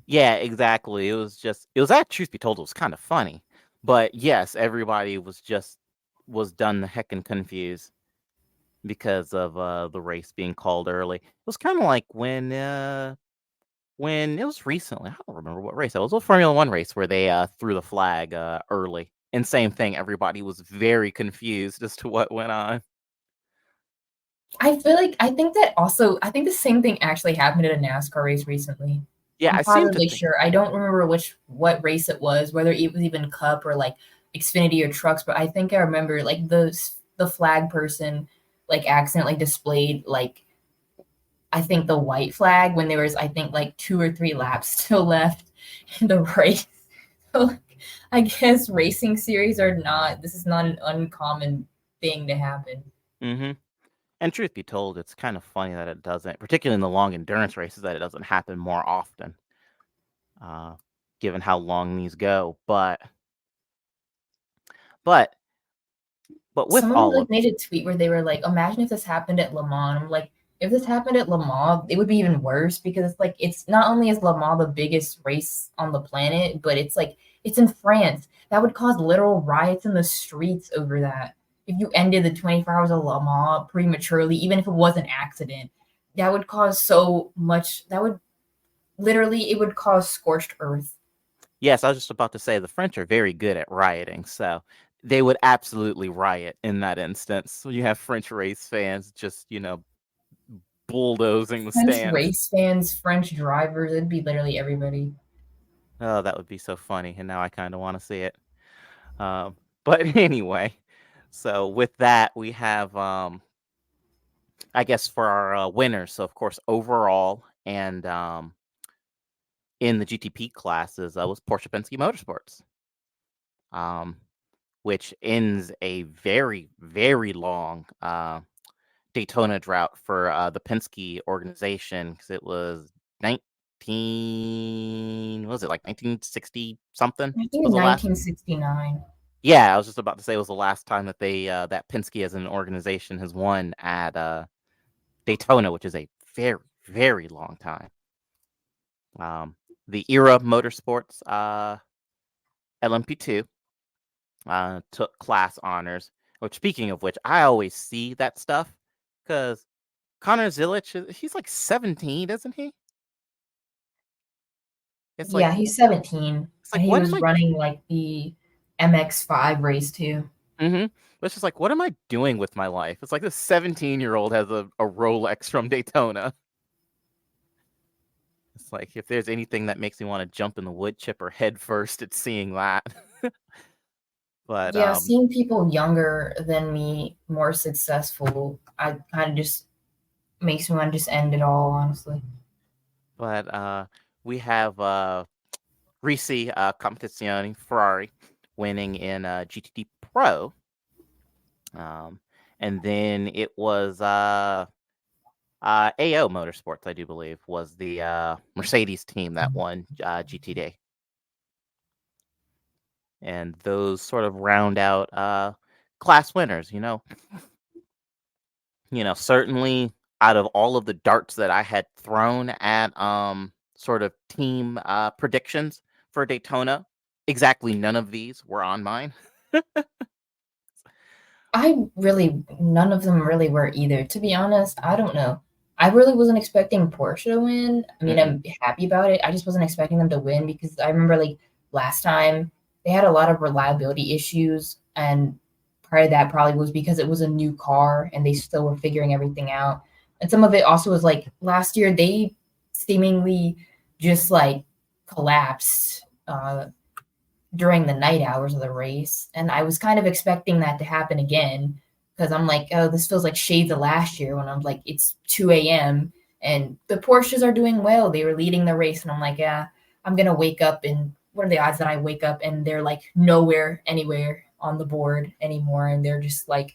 A: yeah, exactly. It was that truth be told, it was kind of funny. But yes, everybody was done the heckin' confused because of the race being called early. It was kind of like when it was recently. I don't remember what race it was. It was a Formula One race where they threw the flag early. And same thing, everybody was very confused as to what went on.
B: I feel like I think the same thing actually happened at a NASCAR race recently.
A: Yeah,
B: I'm
A: I seem to
B: positively
A: think.
B: sure. I don't remember what race it was, whether it was even Cup or like Xfinity or trucks, but I think I remember like the flag person like accidentally displayed like I think the white flag when there was I think like 2 or 3 laps still left in the race. So like, I guess racing series are not this is not an uncommon thing to happen.
A: hmm And truth be told, it's kind of funny that it doesn't, particularly in the long endurance races, that it doesn't happen more often, uh, given how long these go. But But with
B: Someone
A: all
B: like
A: of
B: made a tweet where they were like, "Imagine if this happened at Le Mans." I'm like, if this happened at Le Mans, it would be even worse because it's like it's not only is Le Mans the biggest race on the planet, but it's like it's in France. That would cause literal riots in the streets over that. If you ended the 24 hours of Le Mans prematurely, even if it was an accident, that would cause so much. That would literally it would cause scorched earth.
A: Yes, I was just about to say the French are very good at rioting, so they would absolutely riot in that instance. So you have French race fans just, bulldozing the
B: French
A: stands.
B: race fans, French drivers, it'd be literally everybody.
A: Oh, that would be so funny, and now I kind of want to see it. But anyway, so with that, we have, I guess, for our winners. So, of course, overall and in the GTP classes was Porsche Penske Motorsports, um, which ends a very, very long Daytona drought for the Penske organization because it was 19, what was it, like 1960 something
B: I think
A: was
B: in
A: the last.
B: 1969.
A: Yeah, I was just about to say it was the last time that that Penske as an organization has won at Daytona, which is a very, very long time. The Era Motorsports LMP2 took class honors. Which, speaking of which, I always see that stuff because Connor Zilic, he's like 17, isn't he? It's like
B: Yeah, he's 17,
A: it's
B: and
A: like
B: he
A: what am
B: was
A: I?
B: running like the MX5 race too.
A: Mm-hmm. It's just like what am I doing with my life? It's like this 17-year-old has a Rolex from Daytona. It's like if there's anything that makes me want to jump in the wood chipper head first, it's seeing that. But
B: Yeah, seeing people younger than me more successful, I kind of just makes me want to just end it all, honestly.
A: but we have Risi Competizione Ferrari winning in GTD Pro. And then it was AO Motorsports, I do believe, was the Mercedes team that won GTD. And those sort of round out class winners, certainly out of all of the darts that I had thrown at sort of team predictions for Daytona, exactly none of these were on mine.
B: None of them really were either. To be honest, I don't know. I really wasn't expecting Porsche to win. I mean,
A: Mm-mm.
B: I'm happy about it. I just wasn't expecting them to win because I remember like last time they had a lot of reliability issues, and part of that probably was because it was a new car and they still were figuring everything out. And some of it also was like last year they seemingly just like collapsed. During the night hours of the race. And I was kind of expecting that to happen again because I'm like, oh, this feels like shades of last year when I'm like, it's 2 a.m. and the Porsches are doing well. They were leading the race. And I'm like, yeah, I'm going to wake up. And what are the odds that I wake up and they're like nowhere, anywhere on the board anymore? And they're just like,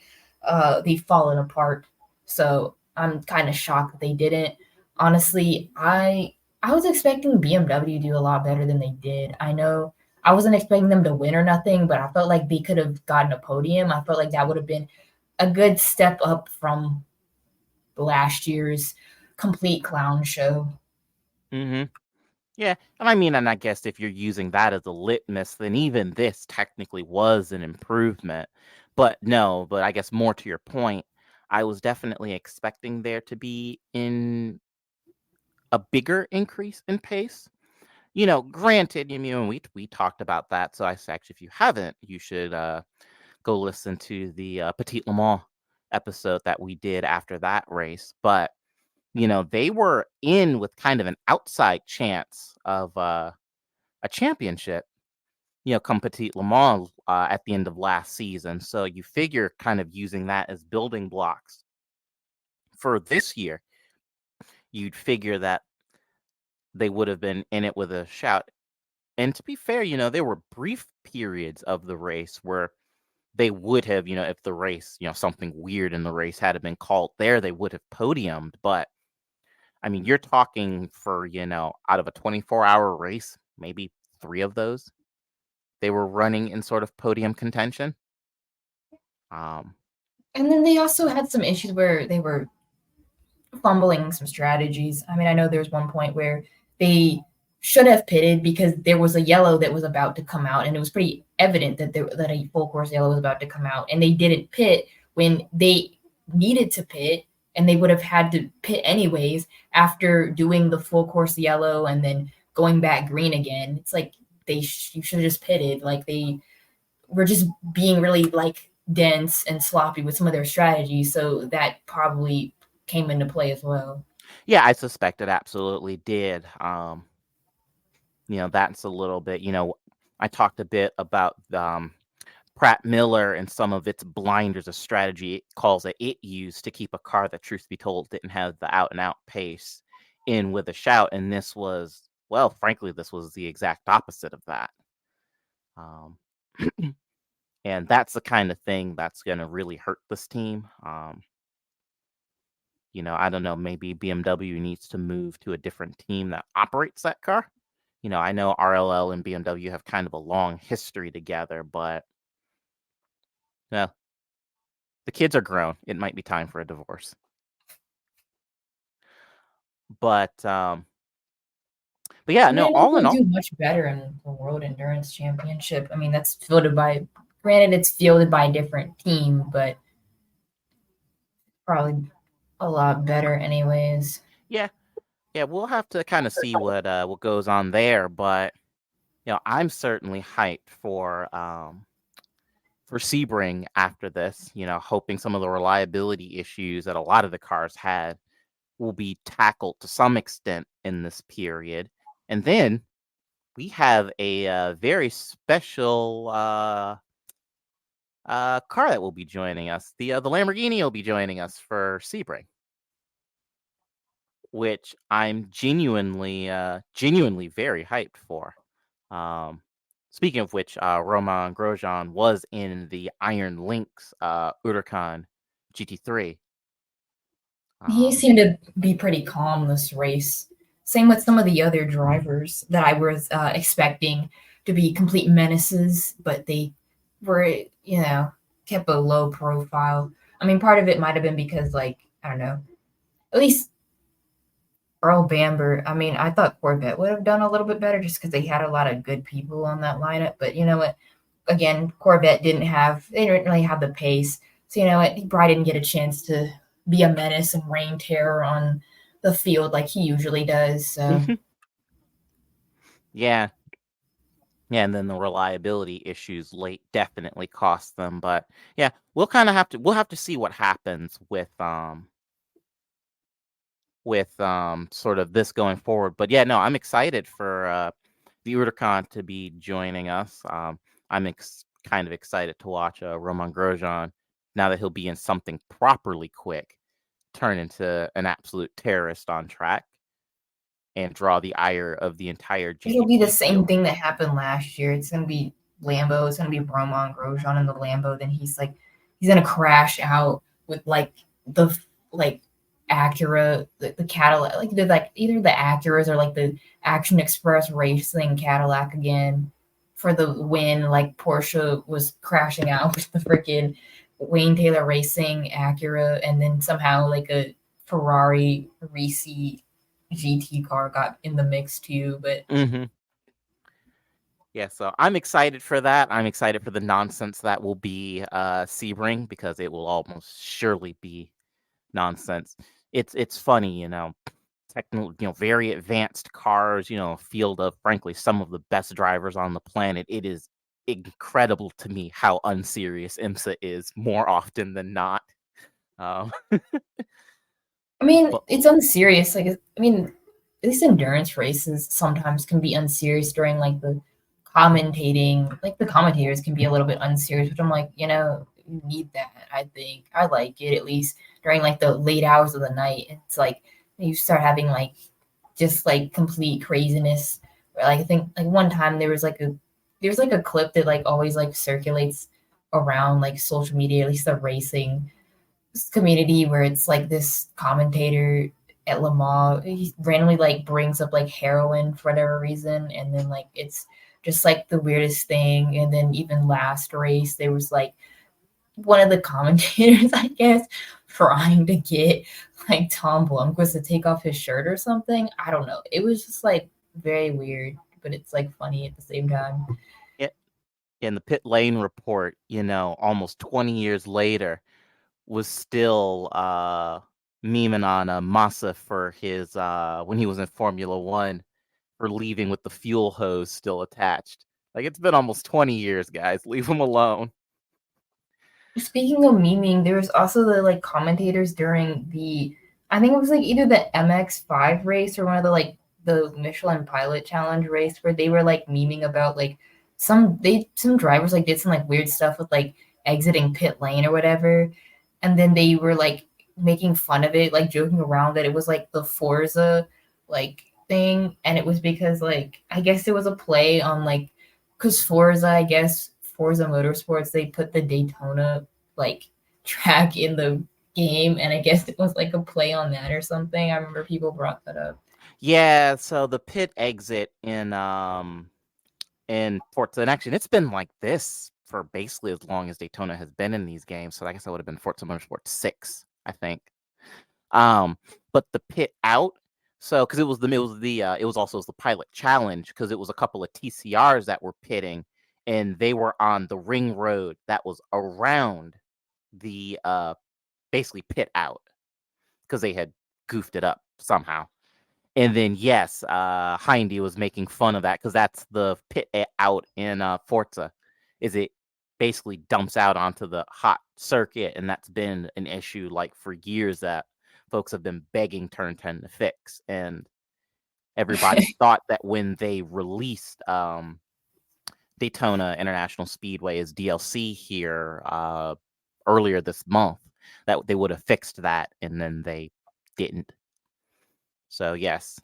B: they've fallen apart. So I'm kind of shocked that they didn't. Honestly, I was expecting BMW to do a lot better than they did. I know I wasn't expecting them to win or nothing, but I felt like they could have gotten a podium. I felt like that would have been a good step up from last year's complete clown show.
A: Mm-hmm. Yeah, and I mean, and I guess if you're using that as a litmus, then even this technically was an improvement. But no, but I guess more to your point, I was definitely expecting there to be in a bigger increase in pace. Granted, we talked about that. So I say, actually, if you haven't, you should go listen to the Petit Le Mans episode that we did after that race. But they were in with kind of an outside chance of a championship, come Petit Le Mans at the end of last season. So you figure kind of using that as building blocks for this year, you'd figure that they would have been in it with a shout. And to be fair, there were brief periods of the race where they would have, if the race, something weird in the race had been called there, they would have podiumed. But I mean, you're talking for, out of a 24-hour race, maybe 3 of those they were running in sort of podium contention.
B: And then they also had some issues where they were fumbling some strategies. I mean, I know there was one point where they should have pitted because there was a yellow that was about to come out, and it was pretty evident that a full course yellow was about to come out, and they didn't pit when they needed to pit, and they would have had to pit anyways after doing the full course yellow and then going back green again. It's like you should have just pitted. Like they were just being really like dense and sloppy with some of their strategies, so that probably came into play as well.
A: Yeah, I suspect it absolutely did. That's a little bit, I talked a bit about Pratt Miller and some of its blinders, a strategy it calls it used to keep a car that, truth be told, didn't have the out and out pace in with a shout. And this was, well, frankly, this was the exact opposite of that. Um, and that's the kind of thing that's going to really hurt this team. I don't know, maybe BMW needs to move to a different team that operates that car. I know RLL and BMW have kind of a long history together, but well, the kids are grown. It might be time for a divorce. But yeah,
B: I
A: no,
B: mean, I think
A: all in
B: they'll
A: all,
B: do much better in the World Endurance Championship. I mean, that's fielded by, granted, it's fielded by a different team, but probably a lot better, anyways.
A: yeah, we'll have to kind of see what goes on there. But I'm certainly hyped for Sebring after this. Hoping some of the reliability issues that a lot of the cars had will be tackled to some extent in this period, and then we have a very special car that will be joining us. The Lamborghini will be joining us for Sebring, which I'm genuinely very hyped for. Um, Speaking of which, Roman Grosjean was in the Iron Lynx Huracan GT3.
B: He seemed to be pretty calm this race. Same with some of the other drivers that I was expecting to be complete menaces, but they were, kept a low profile. I mean, part of it might have been because, like, I don't know, at least Earl Bamber. I mean, I thought Corvette would have done a little bit better just because they had a lot of good people on that lineup. But you know what? Again, Corvette they didn't really have the pace. So you know what? He probably didn't get a chance to be a menace and reign terror on the field like he usually does. So
A: Yeah. Yeah, and then the reliability issues late definitely cost them. But yeah, we'll have to see what happens with sort of this going forward. But yeah, no, I'm excited for the Urducan to be joining us. I'm kind of excited to watch Roman Grosjean, now that he'll be in something properly quick, turn into an absolute terrorist on track and draw the ire of the entire
B: it'll be the
A: GT3
B: same
A: field.
B: thing that happened last year. It's gonna be Lambo. It's gonna be Roman Grosjean in the Lambo. Then he's gonna crash out with the like Acura, the Cadillac, like they're like either the Acuras or like the Action Express Racing Cadillac again for the win. Like Porsche was crashing out with the freaking Wayne Taylor Racing Acura, and then somehow like a Ferrari Risi GT car got in the mix too. But
A: Mm-hmm. Yeah, so I'm excited for that. I'm excited for the nonsense that will be Sebring, because it will almost surely be nonsense. It's funny, very advanced cars, field of, frankly, some of the best drivers on the planet. It is incredible to me how unserious IMSA is more often than not. Um,
B: I mean,
A: but
B: it's unserious. Like, I mean, at least endurance races sometimes can be unserious during like the commentating. Like the commentators can be a little bit unserious, which I'm like, you need that. I think I like it at least during like the late hours of the night. It's like you start having like just like complete craziness. Like I think like one time there's like a clip that like always like circulates around like social media, at least the racing community, where it's like this commentator at Le Mans, he randomly like brings up like heroin for whatever reason, and then like it's just like the weirdest thing. And then even last race, there was like one of the commentators, I guess, trying to get like Tom Blomqvist to take off his shirt or something. I don't know. It was just like very weird, but it's like funny at the same time.
A: It, in the pit lane report, almost 20 years later, was still memeing on Massa for his when he was in Formula One for leaving with the fuel hose still attached. Like, it's been almost 20 years, guys. Leave him alone.
B: Speaking of memeing, there was also the like commentators during the I think it was like either the MX5 race or one of the like the Michelin Pilot Challenge race where they were like memeing about like some drivers like did some like weird stuff with like exiting pit lane or whatever, and then they were like making fun of it, like joking around that it was like the Forza like thing, and it was because like I guess it was a play on like because Forza, I guess Forza Motorsports, they put the Daytona like track in the game, and I guess it was like a play on that or something. I remember people brought that up.
A: Yeah, so the pit exit in Forza, and actually it's been like this for basically as long as Daytona has been in these games. So I guess that would have been Forza Motorsport 6, I think. But the pit out, so because it was also the pilot challenge because it was a couple of TCRs that were pitting, and they were on the ring road that was around the basically pit out because they had goofed it up somehow. And then yes, Hindy was making fun of that because that's the pit out in Forza, is it basically dumps out onto the hot circuit, and that's been an issue like for years that folks have been begging Turn 10 to fix. And everybody thought that when they released Daytona International Speedway as DLC here earlier this month, that they would have fixed that, and then they didn't. So yes,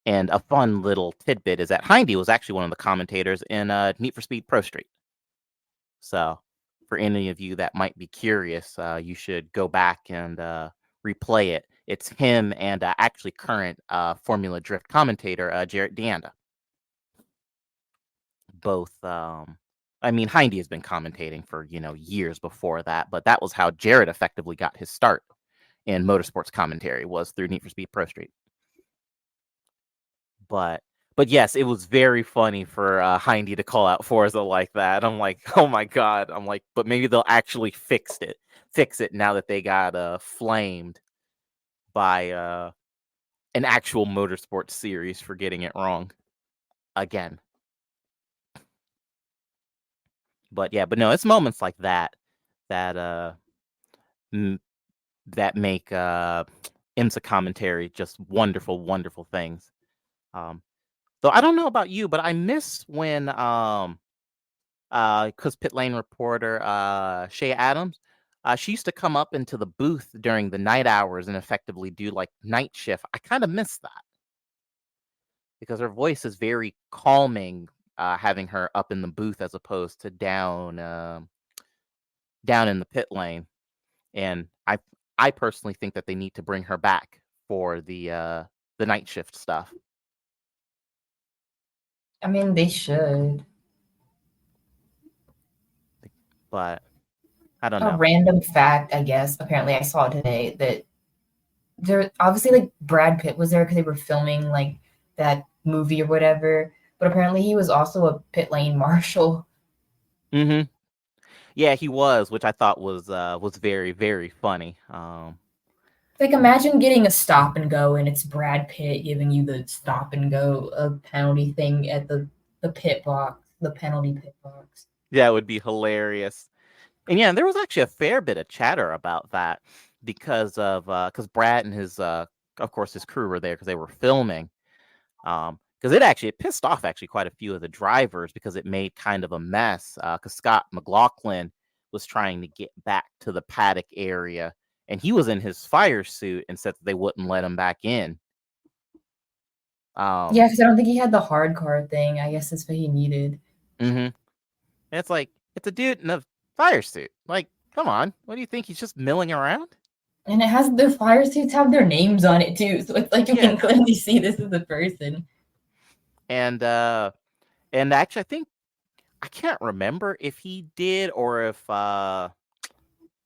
A: and a fun little tidbit is that Hindy was actually one of the commentators in Need for Speed Pro Street. So for any of you that might be curious, you should go back and replay it. It's him and actually current Formula Drift commentator Jarrett Deanda. Both, I mean, Hindy has been commentating for years before that, but that was how Jarrett effectively got his start in motorsports commentary, was through Need for Speed Pro Street. But yes, it was very funny for Hindy to call out Forza like that. I'm like, oh my god. I'm like, but maybe they'll actually fix it now that they got flamed by an actual motorsports series for getting it wrong again. But yeah, but no, it's moments like that that that make IMSA commentary just wonderful, wonderful things. Though I don't know about you, but I miss when because pit lane reporter Shay Adams, she used to come up into the booth during the night hours and effectively do like night shift. I kind of miss that because her voice is very calming, having her up in the booth as opposed to down in the pit lane. And I personally think that they need to bring her back for the night shift stuff.
B: I mean, they should.
A: But I don't
B: A
A: know.
B: random fact, I guess. Apparently, I saw today that there obviously like Brad Pitt was there because they were filming like that movie or whatever. But apparently, he was also a pit lane marshal.
A: Mm-hmm. Yeah, he was, which I thought was very, very funny.
B: Like, imagine getting a stop and go, and it's Brad Pitt giving you the stop and go penalty thing at the pit box, the penalty pit box.
A: Yeah, it would be hilarious. And yeah, there was actually a fair bit of chatter about that because Brad and his of course his crew were there because they were filming. Because it pissed off actually quite a few of the drivers because it made kind of a mess. Because Scott McLaughlin was trying to get back to the paddock area, and he was in his fire suit and said that they wouldn't let him back in.
B: Yeah, because I don't think he had the hard card thing. I guess that's what he needed.
A: Mm-hmm. It's like, it's a dude in a fire suit. Like, come on, what do you think? He's just milling around?
B: And it has the fire suits have their names on it too, so it's like you
A: Yeah.
B: can clearly see this is the person.
A: And actually, I can't remember if he did or if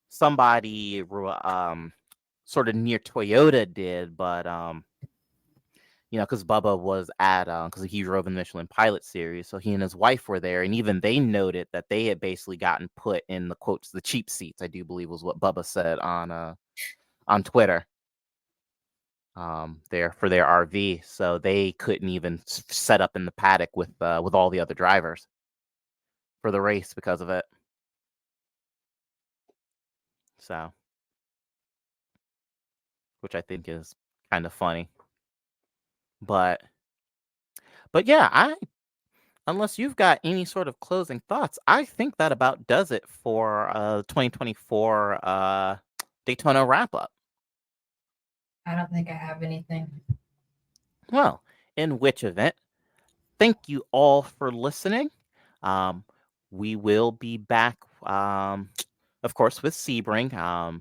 A: somebody sort of near Toyota did, but because Bubba was at because he drove in the Michelin Pilot Series, so he and his wife were there, and even they noted that they had basically gotten put in the quotes the cheap seats. I do believe was what Bubba said on Twitter. There for their RV, so they couldn't even set up in the paddock with all the other drivers for the race because of it. So, which I think is kind of funny, but yeah, unless you've got any sort of closing thoughts, I think that about does it for 2024 Daytona wrap up.
B: I don't think I have anything.
A: Well, in which event, thank you all for listening. We will be back, of course, with Sebring.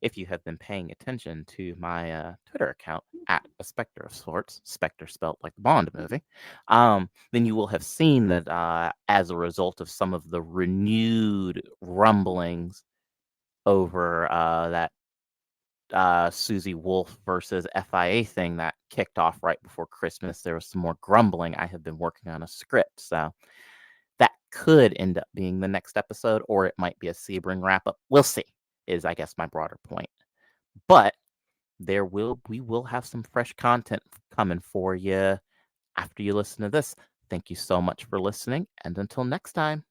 A: If you have been paying attention to my Twitter account at a Spectre of Sorts, Spectre spelled like the Bond movie, then you will have seen that as a result of some of the renewed rumblings over that Susie Wolf versus FIA thing that kicked off right before Christmas, there was some more grumbling. I have been working on a script, so that could end up being the next episode, or it might be a Sebring wrap up. We'll see, is I guess my broader point. But we will have some fresh content coming for you after you listen to this. Thank you so much for listening, and until next time.